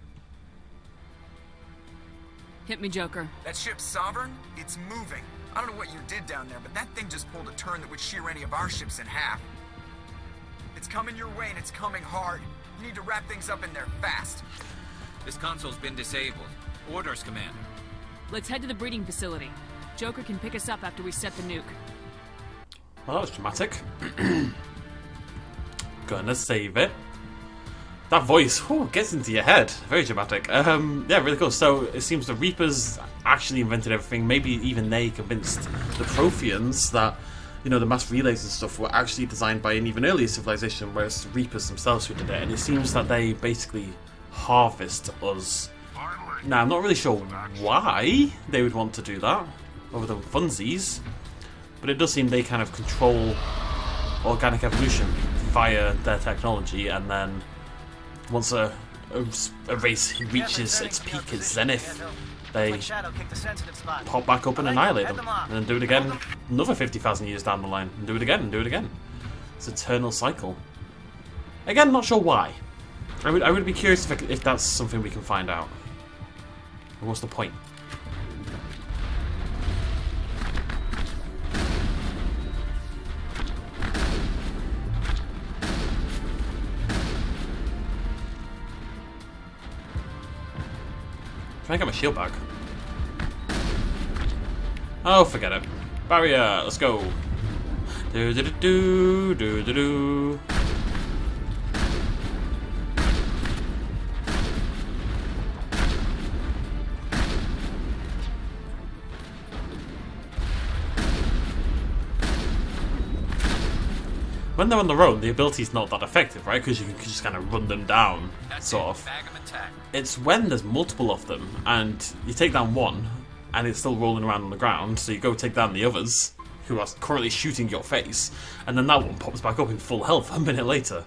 Hit me, Joker. That ship's Sovereign? It's moving. I don't know what you did down there, but that thing just pulled a turn that would shear any of our ships in half. It's coming your way, and it's coming hard. You need to wrap things up in there fast. This console's been disabled. Orders, Commander. Let's head to the breeding facility. Joker can pick us up after we set the nuke. Well, that was dramatic. Gonna save it. That voice, whew, gets into your head. Very dramatic. Yeah, really cool. So it seems the Reapers actually invented everything. Maybe even they convinced the Protheans that, you know, the mass relays and stuff were actually designed by an even earlier civilization, whereas the Reapers themselves who did it. And it seems that they basically harvest us. Now, I'm not really sure why they would want to do that, other than funsies. But it does seem they kind of control organic evolution via their technology, and then once a race reaches its peak, its zenith, they pop back up and annihilate them, and then do it again another 50,000 years down the line, and do it again, and do it again. It's an eternal cycle. Again, not sure why. I would be curious if that's something we can find out. What's the point? Can I get my shield back? Oh, forget it. Barrier, let's go. Do do do do do do. when they're on their own, the ability's not that effective, right? Because you can just kind of run them down, sort of. It's when there's multiple of them, and you take down one, and it's still rolling around on the ground, so you go take down the others, who are currently shooting your face, and then that one pops back up in full health a minute later.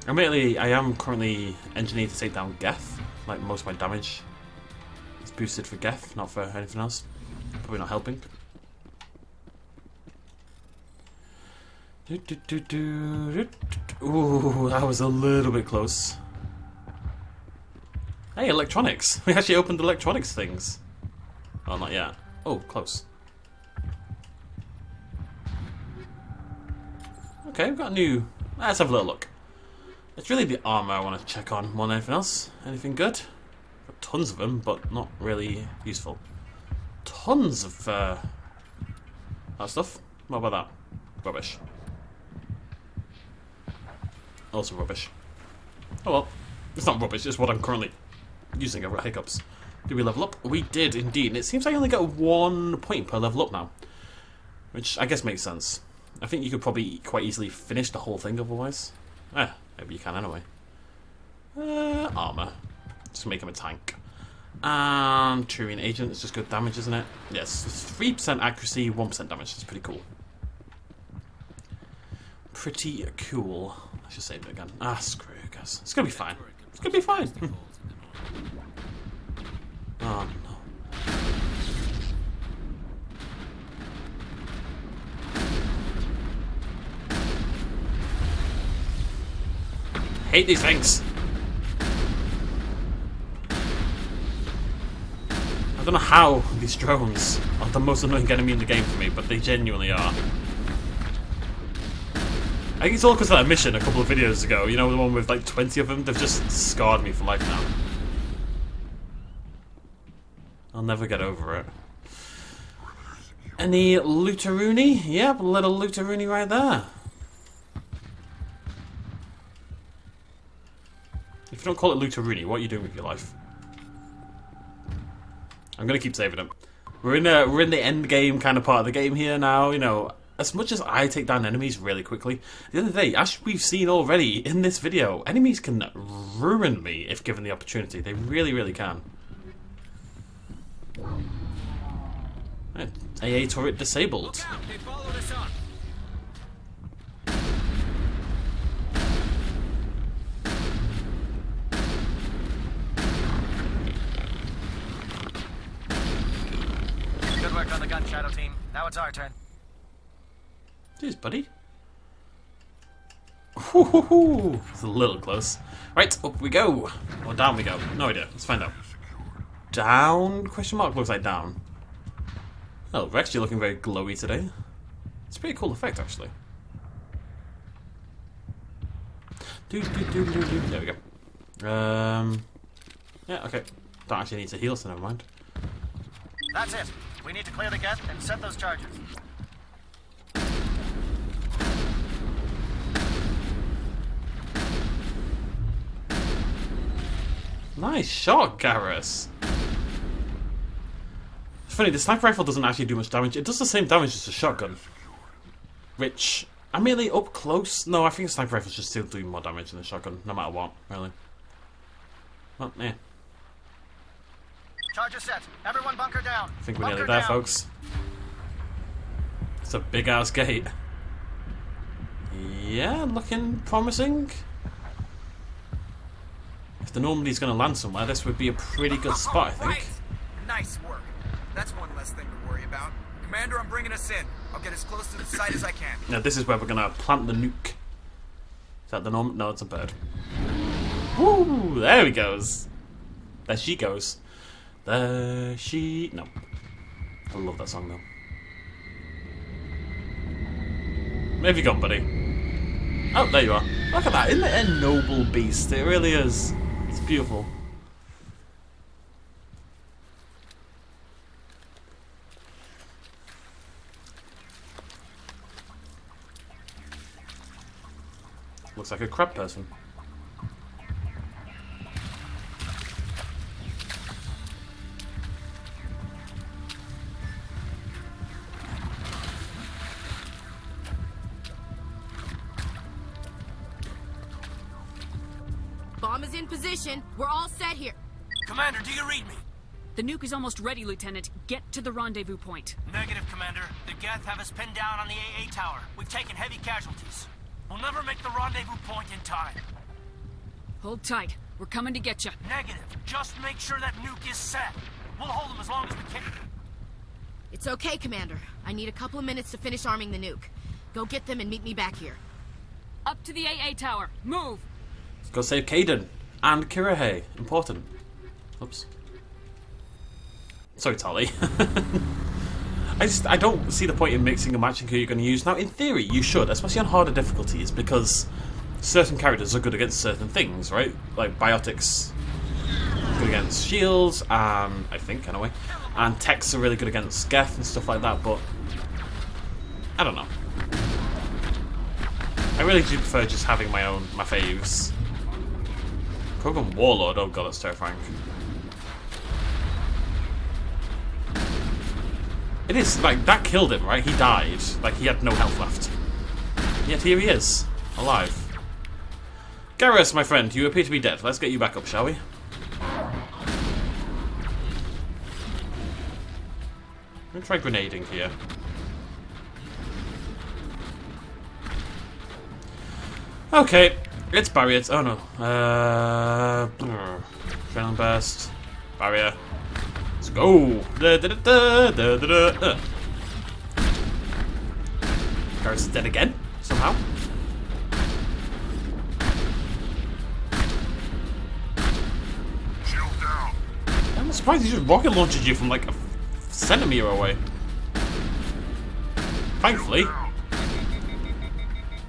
Admittedly, I am currently engineered to take down Geth, like most of my damage is boosted for Geth, not for anything else. Probably not helping. Ooh, that was a little bit close. Hey, electronics! We actually opened electronics things. Oh, not yet. Oh, close. Okay, we've got a new... Let's have a little look. It's really the armor I want to check on more than anything else. Anything good? Got tons of them, but not really useful. Tons of that stuff. What about that? Rubbish. Also rubbish. Oh well. It's not rubbish, it's what I'm currently using over hiccups. Did we level up? We did indeed, and it seems I only get 1 point per level up now. Which I guess makes sense. I think you could probably quite easily finish the whole thing otherwise. Maybe you can anyway. Armor. Just make him a tank. And Turian Agent is just good damage, isn't it? Yes, 3% accuracy, 1% damage. That's pretty cool. Pretty cool. I should save it again. Screw it, guys. It's gonna be fine. It's gonna be fine. Oh no. Hate these things. I don't know how these drones are the most annoying enemy in the game for me, but they genuinely are. I think it's all because of that mission a couple of videos ago. You know, the one with like 20 of them? They've just scarred me for life now. I'll never get over it. Any lootaroonie? Yep, a little lootaroonie right there. If you don't call it lootaroonie, what are you doing with your life? I'm gonna keep saving them. We're in the end game kind of part of the game here now. You know, as much as I take down enemies really quickly, at the end of the day, as we've seen already in this video, enemies can ruin me if given the opportunity. They really, really can. Right. AA turret disabled. Look out, they followed us on. Good work on the gun, Shadow Team. Now it's our turn. Jeez, buddy. Woohoo! It's a little close. Right, up we go. Or down we go. No idea. Let's find out. Down? Question mark looks like down. Oh, Wrex, you're looking very glowy today. It's a pretty cool effect, actually. There we go. Yeah, okay. Don't actually need to heal, so never mind. That's it. We need to clear the gate and set those charges. Nice shot, Garrus. It's funny, the sniper rifle doesn't actually do much damage. It does the same damage as a shotgun. Which, I'm merely up close. No, I think the sniper rifle's just still doing more damage than the shotgun, no matter what, really. Well, yeah. Charges set. Everyone bunker down. I think we're nearly there, folks. It's a big ass gate. Yeah, looking promising. If the Normandy's going to land somewhere, this would be a pretty good spot, I think. Right. Nice work. That's one less thing to worry about. Commander, I'm bringing us in. I'll get as close to the site as I can. Now, this is where we're going to plant the nuke. Is that the Normandy? No, it's a bird. Woo! There he goes. There she goes. There she... No. I love that song, though. Where have you gone, buddy? Oh, there you are. Look at that. Isn't it a noble beast? It really is. It's beautiful. Looks like a crab person. Bomb is in position. We're all set here. Commander, do you read me? The nuke is almost ready, Lieutenant. Get to the rendezvous point. Negative, Commander. The Geth have us pinned down on the AA tower. We've taken heavy casualties. We'll never make the rendezvous point in time. Hold tight. We're coming to get you. Negative. Just make sure that nuke is set. We'll hold them as long as we can. It's okay, Commander. I need a couple of minutes to finish arming the nuke. Go get them and meet me back here. Up to the AA tower. Move! Let's go save Kaidan. And Kirihei. Important. Oops. Sorry, Tali. I don't see the point in mixing and matching who you're going to use. Now, in theory, you should, especially on harder difficulties, because certain characters are good against certain things, right? Like biotics, good against shields, and I think anyway, and techs are really good against Geth and stuff like that. But I don't know. I really do prefer just having my faves. Krogan Warlord. Oh god, that's terrifying. It is, like, that killed him, right? He died. Like, he had no health left. Yet here he is, alive. Garrus, my friend, you appear to be dead. Let's get you back up, shall we? I'm gonna try grenading here. Okay, it's barriers. Oh no. Adrenaline burst. Barrier. Let's go! Garrus is dead again, somehow. Shield down. I'm surprised he just rocket launches you from like a centimeter away. Thankfully,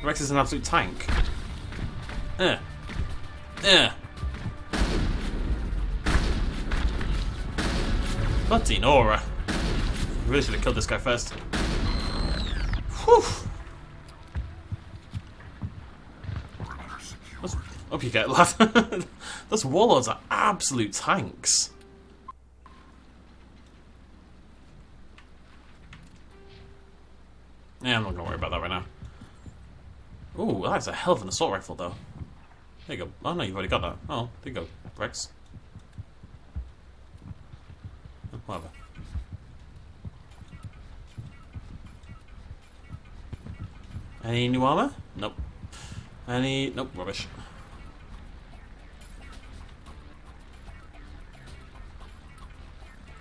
Wrex is an absolute tank. Bloody Nora. Really should have killed this guy first. Whew. Up you get, lad. Those warlords are absolute tanks. Yeah, I'm not gonna worry about that right now. Ooh, that's a hell of an assault rifle, though. There you go. Oh no, you've already got that. Oh, there you go, Wrex. Whatever. Any new armor? Nope. Nope, rubbish.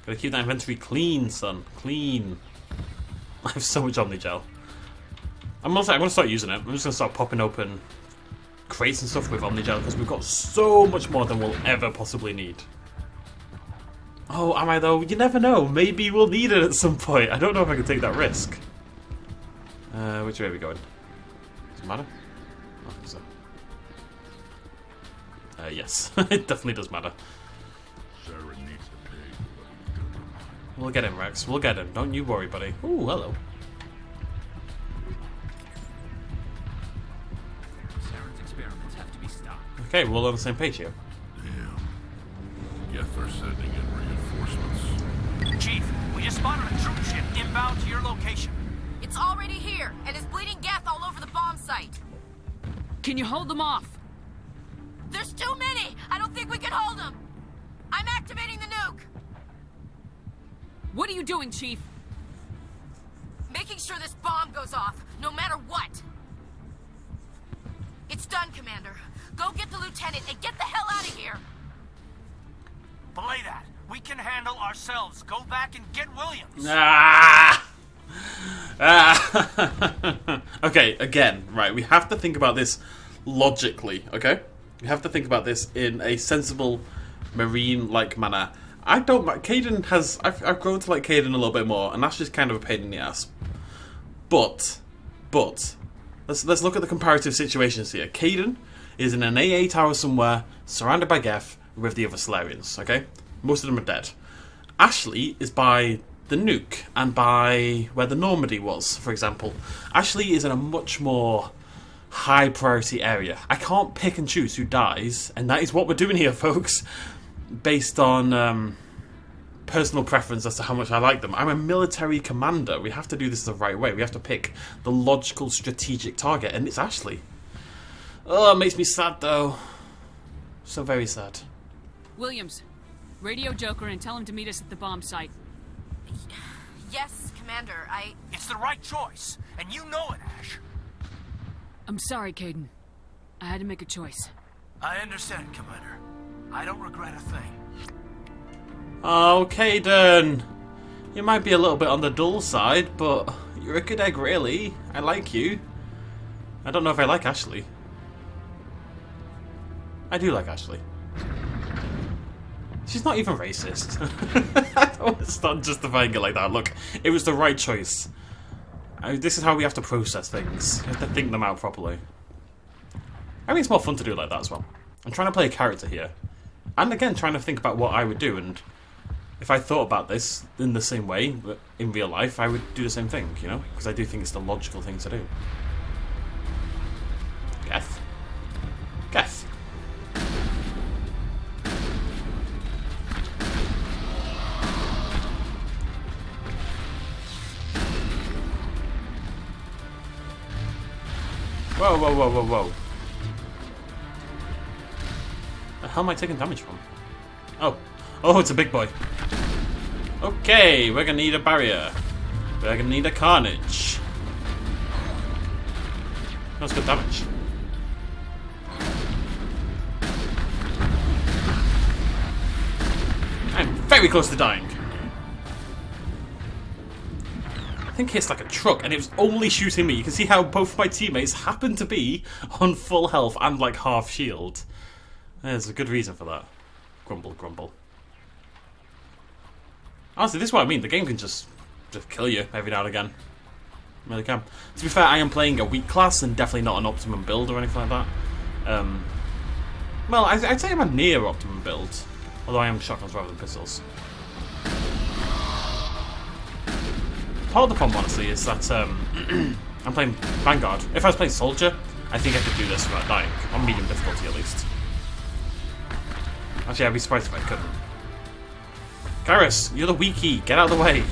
Gotta keep that inventory clean, son. Clean. I have so much Omni Gel. I'm gonna start using it. I'm just gonna start popping open crates and stuff with Omni Gel because we've got so much more than we'll ever possibly need. Oh, am I though? You never know. Maybe we'll need it at some point. I don't know if I can take that risk. Which way are we going? Does it matter? Oh, I think so. Yes. It definitely does matter. Saren needs to pay. We'll get him, Wrex. We'll get him. Don't you worry, buddy. Ooh, hello. Saren's experiments have to be stopped. Okay, we're all on the same page here. Damn. Geth are sending in reinforcements. Chief, we just spotted a troop ship inbound to your location. It's already here, and is bleeding Geth all over the bomb site. Can you hold them off? There's too many! I don't think we can hold them! I'm activating the nuke! What are you doing, Chief? Making sure this bomb goes off, no matter what! It's done, Commander. Go get the lieutenant and get the hell out of here! Belay that. We can handle ourselves. Go back and get Williams. Okay, again, right, we have to think about this logically, okay? We have to think about this in a sensible, marine-like manner. I don't mind. Kaidan has... I've grown to like Kaidan a little bit more, and that's just kind of a pain in the ass. But, let's look at the comparative situations here. Kaidan is in an AA tower somewhere, surrounded by Geth, with the other Salarians, okay? Most of them are dead. Ashley is by the nuke, and by where the Normandy was, for example. Ashley is in a much more high priority area. I can't pick and choose who dies, and that is what we're doing here, folks, based on personal preference as to how much I like them. I'm a military commander. We have to do this the right way. We have to pick the logical strategic target, and it's Ashley. Oh, it makes me sad though. So very sad. Williams, radio Joker and tell him to meet us at the bomb site. Yes, Commander, It's the right choice, and you know it, Ash. I'm sorry, Caden. I had to make a choice. I understand, Commander. I don't regret a thing. Okay, then. You might be a little bit on the dull side, but you're a good egg, really. I like you. I don't know if I like Ashley. I do like Ashley. She's not even racist. I don't want to start justifying it like that. Look, it was the right choice. This is how we have to process things. We have to think them out properly. I mean, it's more fun to do it like that as well. I'm trying to play a character here. And again, trying to think about what I would do, and if I thought about this in the same way, but in real life, I would do the same thing, you know? Because I do think it's the logical thing to do. Geth. Geth. Whoa, whoa, whoa, whoa, whoa. The hell am I taking damage from? Oh. Oh, it's a big boy. Okay, we're gonna need a barrier. We're gonna need a carnage. That's good damage. I'm very close to dying. I think it's like a truck, and it was only shooting me. You can see how both my teammates happen to be on full health and like half shield. There's a good reason for that. Grumble, grumble. Honestly, this is what I mean. The game can just kill you every now and again. It really can. To be fair, I am playing a weak class and definitely not an optimum build or anything like that. Well, I'd say I'm a near optimum build, although I am shotguns rather than pistols. Part of the problem, honestly, is that I'm playing Vanguard. If I was playing Soldier, I think I could do this without dying, on medium difficulty at least. Actually, I'd be surprised if I couldn't. Garrus, you're the weakie. Get out of the way.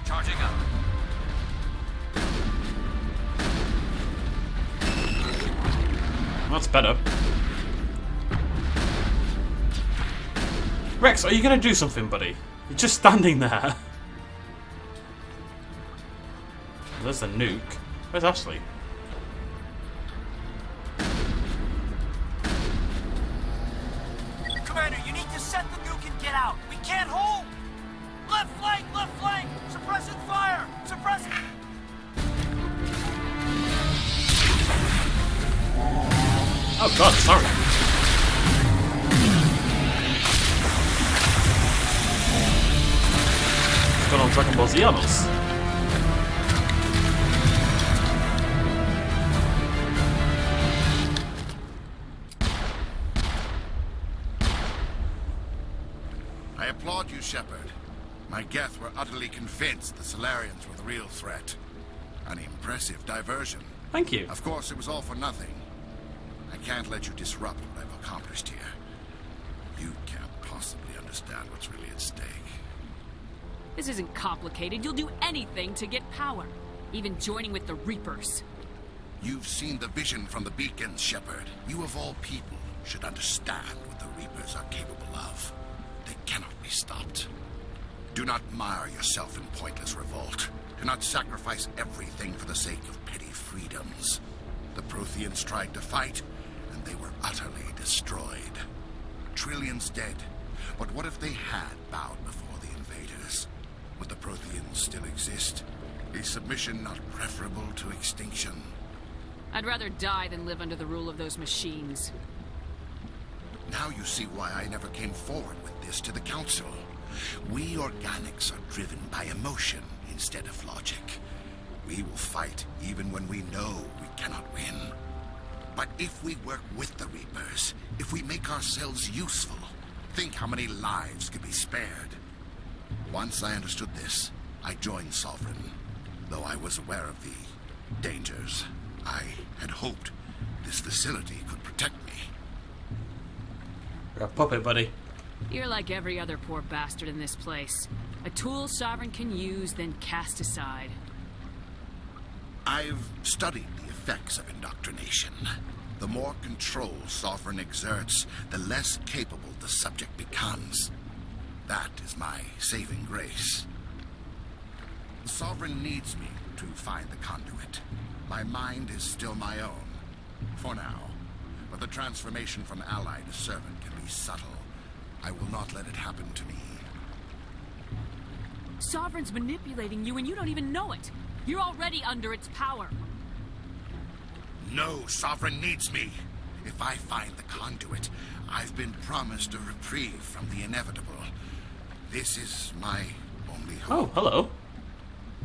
Charging up. That's better. Wrex, are you going to do something, buddy? You're just standing there. There's the nuke. Where's Ashley? Commander, you need to set the nuke and get out. We can't hold. Left flank, suppressing fire, suppressing. Oh god, sorry. What's going on Dragon Ball Z on us? I applaud you, Shepard. My Geth were utterly convinced the Salarians were the real threat. An impressive diversion. Thank you. Of course, it was all for nothing. I can't let you disrupt what I've accomplished here. You can't possibly understand what's really at stake. This isn't complicated. You'll do anything to get power. Even joining with the Reapers. You've seen the vision from the beacons, Shepard. You of all people should understand what the Reapers are capable of. They cannot be stopped. Do not mire yourself in pointless revolt. Do not sacrifice everything for the sake of petty freedoms. The Protheans tried to fight, and they were utterly destroyed. Trillions dead. But what if they had bowed before the invaders? Would the Protheans still exist? Is submission not preferable to extinction? I'd rather die than live under the rule of those machines. Now you see why I never came forward with this to the Council. We organics are driven by emotion instead of logic. We will fight even when we know we cannot win. But if we work with the Reapers, if we make ourselves useful, think how many lives could be spared. Once I understood this, I joined Sovereign. Though I was aware of the dangers, I had hoped this facility could protect me. You're a puppet, buddy. You're like every other poor bastard in this place. A tool Sovereign can use, then cast aside. I've studied the effects of indoctrination. The more control Sovereign exerts, the less capable the subject becomes. That is my saving grace. The Sovereign needs me to find the conduit. My mind is still my own, for now. But the transformation from ally to servant can be subtle. I will not let it happen to me. Sovereign's manipulating you and you don't even know it. You're already under its power. No, Sovereign needs me. If I find the conduit, I've been promised a reprieve from the inevitable. This is my only hope. Oh, hello.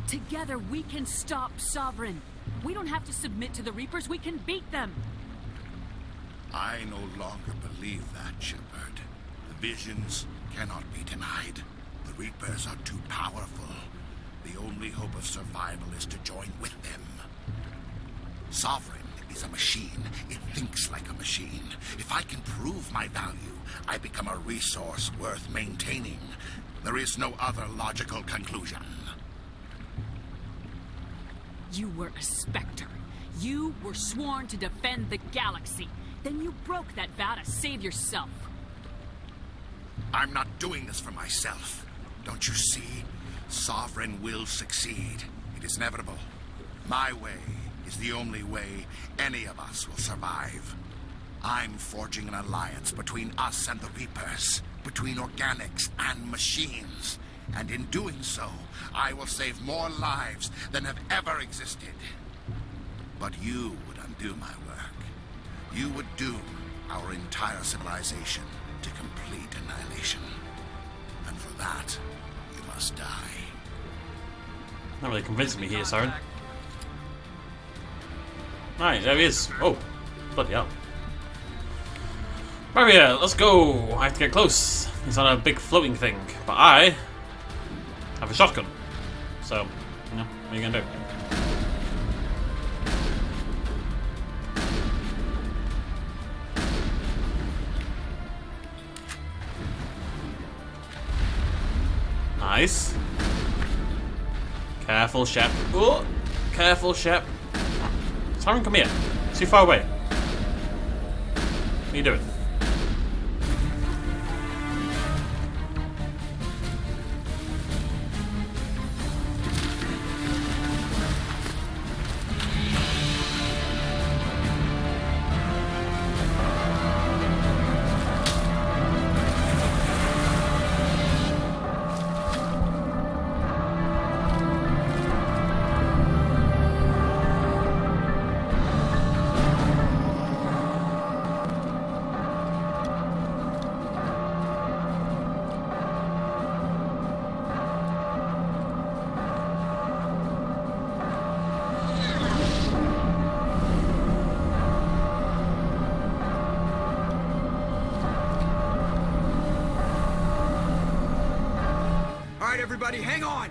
Together we can stop Sovereign. We don't have to submit to the Reapers, we can beat them. I no longer believe that, Shepard. The visions cannot be denied. The Reapers are too powerful. The only hope of survival is to join with them. Sovereign is a machine. It thinks like a machine. If I can prove my value, I become a resource worth maintaining. There is no other logical conclusion. You were a Spectre. You were sworn to defend the galaxy. Then you broke that vow to save yourself. I'm not doing this for myself. Don't you see? Sovereign will succeed. It is inevitable. My way is the only way any of us will survive. I'm forging an alliance between us and the Reapers, between organics and machines. And in doing so, I will save more lives than have ever existed. But you would undo my work. You would doom our entire civilization to complete annihilation. And for that, you must die. Not really convincing me here, Saren. Right, there he is. Oh, bloody hell. Virmire, let's go. I have to get close. He's on a big floating thing, but I have a shotgun. So, you know, what are you gonna do? Nice. Careful, Shep. Oh, careful, Shep. Saren, come here. It's too far away. What are you doing? Everybody, hang on!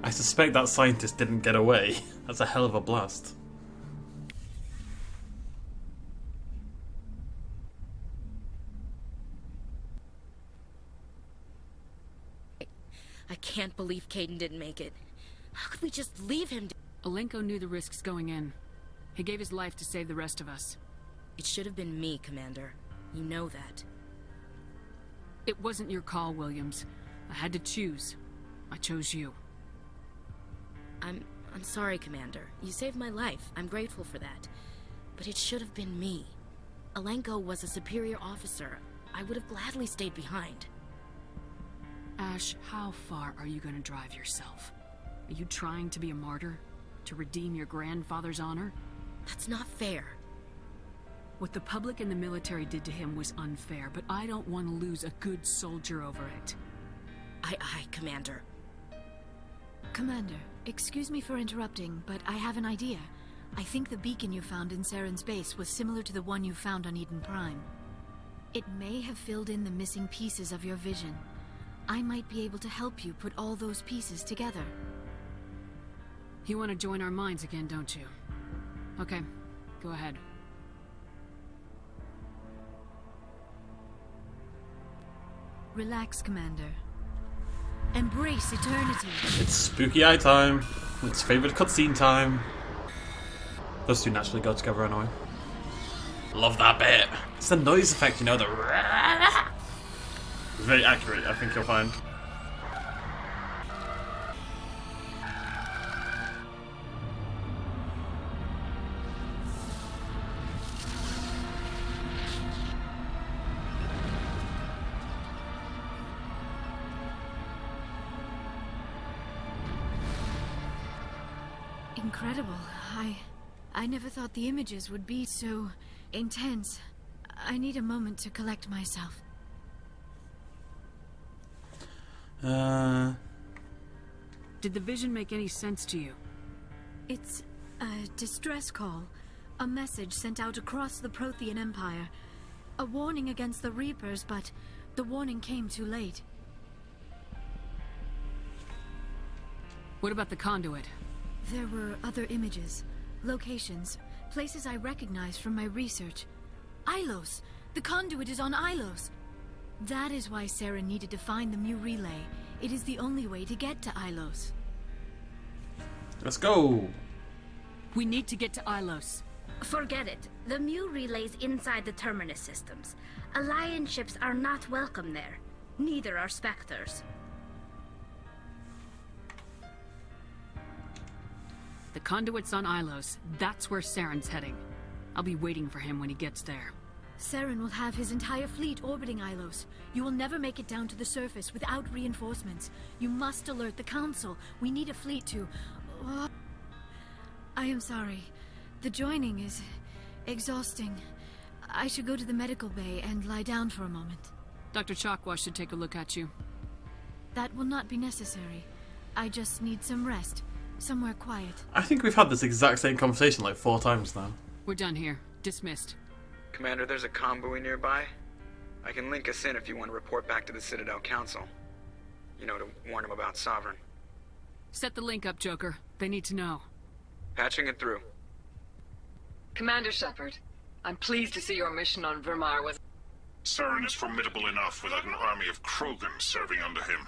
I suspect that scientist didn't get away. That's a hell of a blast. I can't believe Caden didn't make it. How could we just leave him? Alenko knew the risks going in. He gave his life to save the rest of us. It should have been me, Commander. You know that. It wasn't your call, Williams. I had to choose. I chose you. I'm sorry, Commander. You saved my life. I'm grateful for that. But it should have been me. Alenko was a superior officer. I would have gladly stayed behind. Ash, how far are you going to drive yourself? Are you trying to be a martyr? To redeem your grandfather's honor? That's not fair. What the public and the military did to him was unfair, but I don't want to lose a good soldier over it. Aye, Commander. Commander, excuse me for interrupting, but I have an idea. I think the beacon you found in Saren's base was similar to the one you found on Eden Prime. It may have filled in the missing pieces of your vision. I might be able to help you put all those pieces together. You want to join our minds again, don't you? Okay, go ahead. Relax, Commander. Embrace eternity. It's spooky eye time. It's favourite cutscene time. Those two naturally go together anyway. Love that bit. It's the noise effect, you know, the... It's very accurate, I think you'll find. Incredible. I never thought the images would be so intense. I need a moment to collect myself. Did the vision make any sense to you? It's a distress call. A message sent out across the Prothean Empire. A warning against the Reapers, but the warning came too late. What about the conduit? There were other images, locations, places I recognized from my research. Ilos! The conduit is on Ilos! That is why Saren needed to find the Mu relay. It is the only way to get to Ilos. Let's go! We need to get to Ilos. Forget it. The Mu relay's inside the Terminus systems. Alliance ships are not welcome there. Neither are Spectres. The conduit's on Ilos. That's where Saren's heading. I'll be waiting for him when he gets there. Saren will have his entire fleet orbiting Ilos. You will never make it down to the surface without reinforcements. You must alert the Council. We need a fleet to... I am sorry. The joining is exhausting. I should go to the medical bay and lie down for a moment. Dr. Chakwa should take a look at you. That will not be necessary. I just need some rest. Somewhere quiet. I think we've had this exact same conversation like 4 times now. We're done here. Dismissed. Commander, there's a convoy nearby. I can link us in if you want to report back to the Citadel Council. You know, to warn them about Sovereign. Set the link up, Joker. They need to know. Patching it through. Commander Shepard, I'm pleased to see your mission on Virmire was... Saren is formidable enough without an army of Krogan serving under him.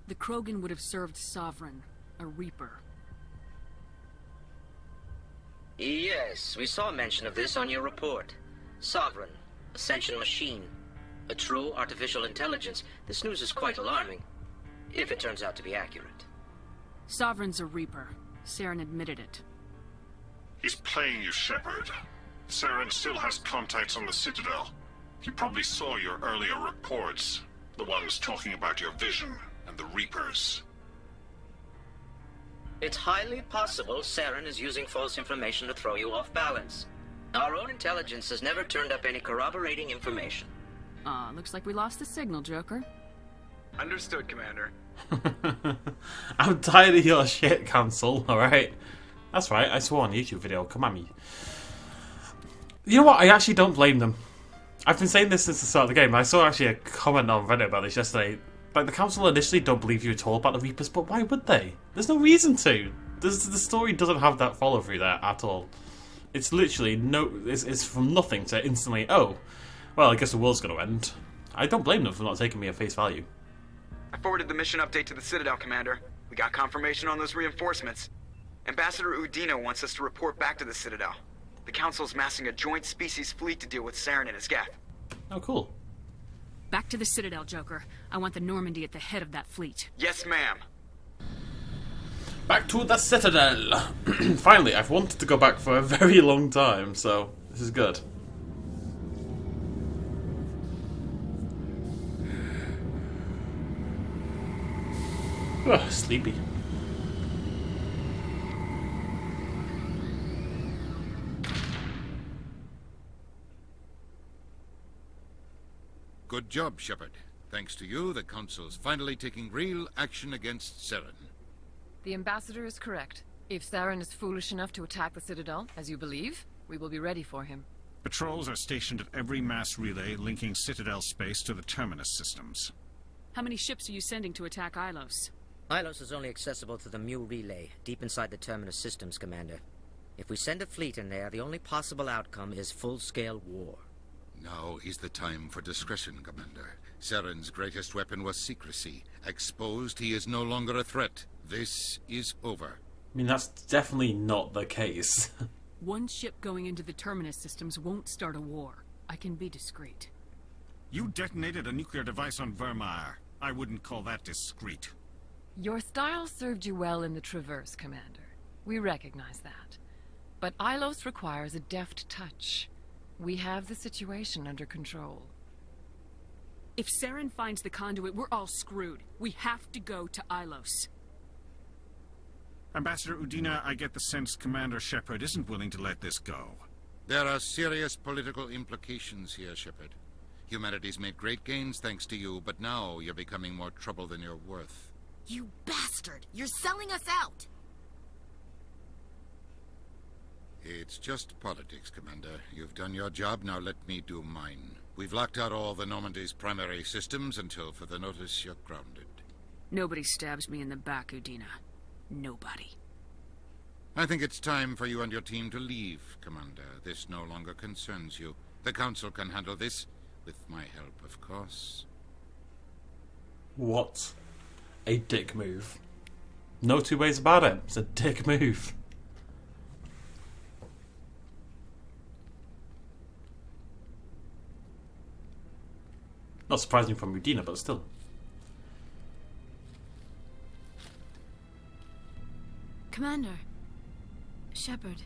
The Krogan would have served Sovereign, a Reaper. Yes, we saw mention of this on your report. Sovereign, Ascension machine, a true artificial intelligence. This news is quite alarming, if it turns out to be accurate. Sovereign's a Reaper. Saren admitted it. He's playing you, Shepard. Saren still has contacts on the Citadel. He probably saw your earlier reports, the ones talking about your vision and the Reapers. It's highly possible Saren is using false information to throw you off balance. Our own intelligence has never turned up any corroborating information. Looks like we lost the signal, Joker. Understood, Commander. I'm tired of your shit, Council, alright? That's right, I swore on a YouTube video, come at me. You know what, I actually don't blame them. I've been saying this since the start of the game. I saw actually a comment on Reddit about this yesterday. Like, the Council initially don't believe you at all about the Reapers, but why would they? There's no reason to. The story doesn't have that follow-through there at all. It's literally it's from nothing to instantly, oh, well, I guess the world's going to end. I don't blame them for not taking me at face value. I forwarded the mission update to the Citadel, Commander. We got confirmation on those reinforcements. Ambassador Udino wants us to report back to the Citadel. The Council's massing a joint species fleet to deal with Saren and his geth. Oh, cool. Back to the Citadel, Joker. I want the Normandy at the head of that fleet. Yes, ma'am. Back to the Citadel. Finally, I've wanted to go back for a very long time, so this is good. Ugh, sleepy. Good job, Shepard. Thanks to you, the Council's finally taking real action against Saren. The Ambassador is correct. If Saren is foolish enough to attack the Citadel, as you believe, we will be ready for him. Patrols are stationed at every mass relay linking Citadel space to the Terminus systems. How many ships are you sending to attack Ilos? Ilos is only accessible to the Mu relay, deep inside the Terminus systems, Commander. If we send a fleet in there, the only possible outcome is full-scale war. Now is the time for discretion, Commander. Saren's greatest weapon was secrecy. Exposed, he is no longer a threat. This is over. I mean, that's definitely not the case. One ship going into the terminus systems won't start a war. I can be discreet. You detonated a nuclear device on Virmire. I wouldn't call that discreet. Your style served you well in the Traverse, Commander. We recognize that. But Ilos requires a deft touch. We have the situation under control. If Saren finds the conduit, we're all screwed. We have to go to Ilos. Ambassador Udina, I get the sense Commander Shepard isn't willing to let this go. There are serious political implications here, Shepard. Humanity's made great gains thanks to you, but now you're becoming more trouble than you're worth. You bastard! You're selling us out! It's just politics, Commander. You've done your job, now let me do mine. We've locked out all the Normandy's primary systems until further notice you're grounded. Nobody stabs me in the back, Udina. Nobody. I think it's time for you and your team to leave, Commander. This no longer concerns you. The Council can handle this, with my help, of course. What a dick move. No two ways about it. It's a dick move. Not surprising from Udina, but still. Commander. Shepard,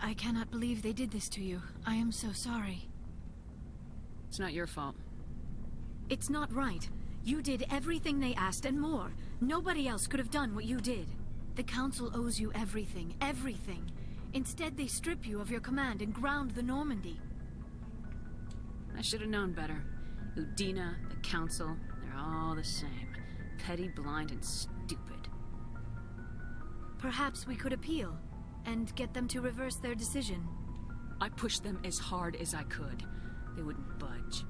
I cannot believe they did this to you. I am so sorry. It's not your fault. It's not right. You did everything they asked and more. Nobody else could have done what you did. The Council owes you everything, everything. Instead, they strip you of your command and ground the Normandy. I should have known better. Udina, the Council, they're all the same. Petty, blind, and stupid. Perhaps we could appeal, and get them to reverse their decision. I pushed them as hard as I could. They wouldn't budge.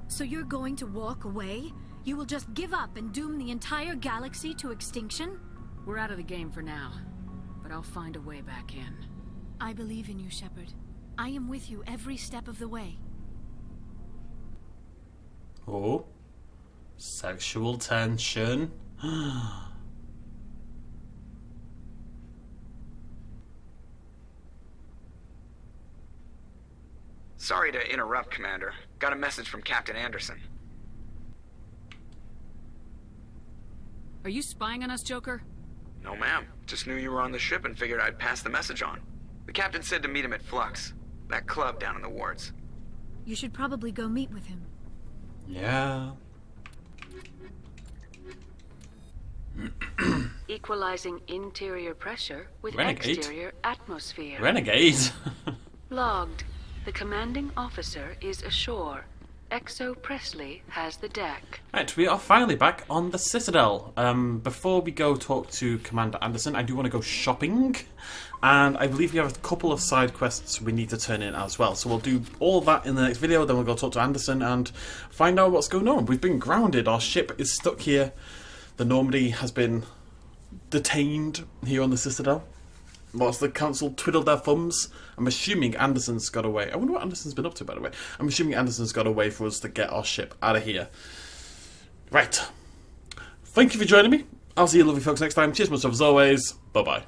So you're going to walk away? You will just give up and doom the entire galaxy to extinction? We're out of the game for now, but I'll find a way back in. I believe in you, Shepard. I am with you every step of the way. Oh. Sexual tension. Sorry to interrupt, Commander. Got a message from Captain Anderson. Are you spying on us, Joker? No, ma'am. Just knew you were on the ship and figured I'd pass the message on. The captain said to meet him at Flux, that club down in the wards. You should probably go meet with him. Yeah. Equalizing interior pressure with Renegade? exterior atmosphere. Renegade? Logged. The commanding officer is ashore. Exo Presley has the deck. Right, we are finally back on the Citadel. Before we go talk to Commander Anderson, I do want to go shopping. And I believe we have a couple of side quests we need to turn in as well. So we'll do all that in the next video, then we'll go talk to Anderson and find out what's going on. We've been grounded, our ship is stuck here. The Normandy has been detained here on the Citadel. Whilst the Council twiddled their thumbs, I'm assuming Anderson's got away. I wonder what Anderson's been up to, by the way. I'm assuming Anderson's got a way for us to get our ship out of here. Right. Thank you for joining me. I'll see you lovely folks next time. Cheers much love as always. Bye-bye.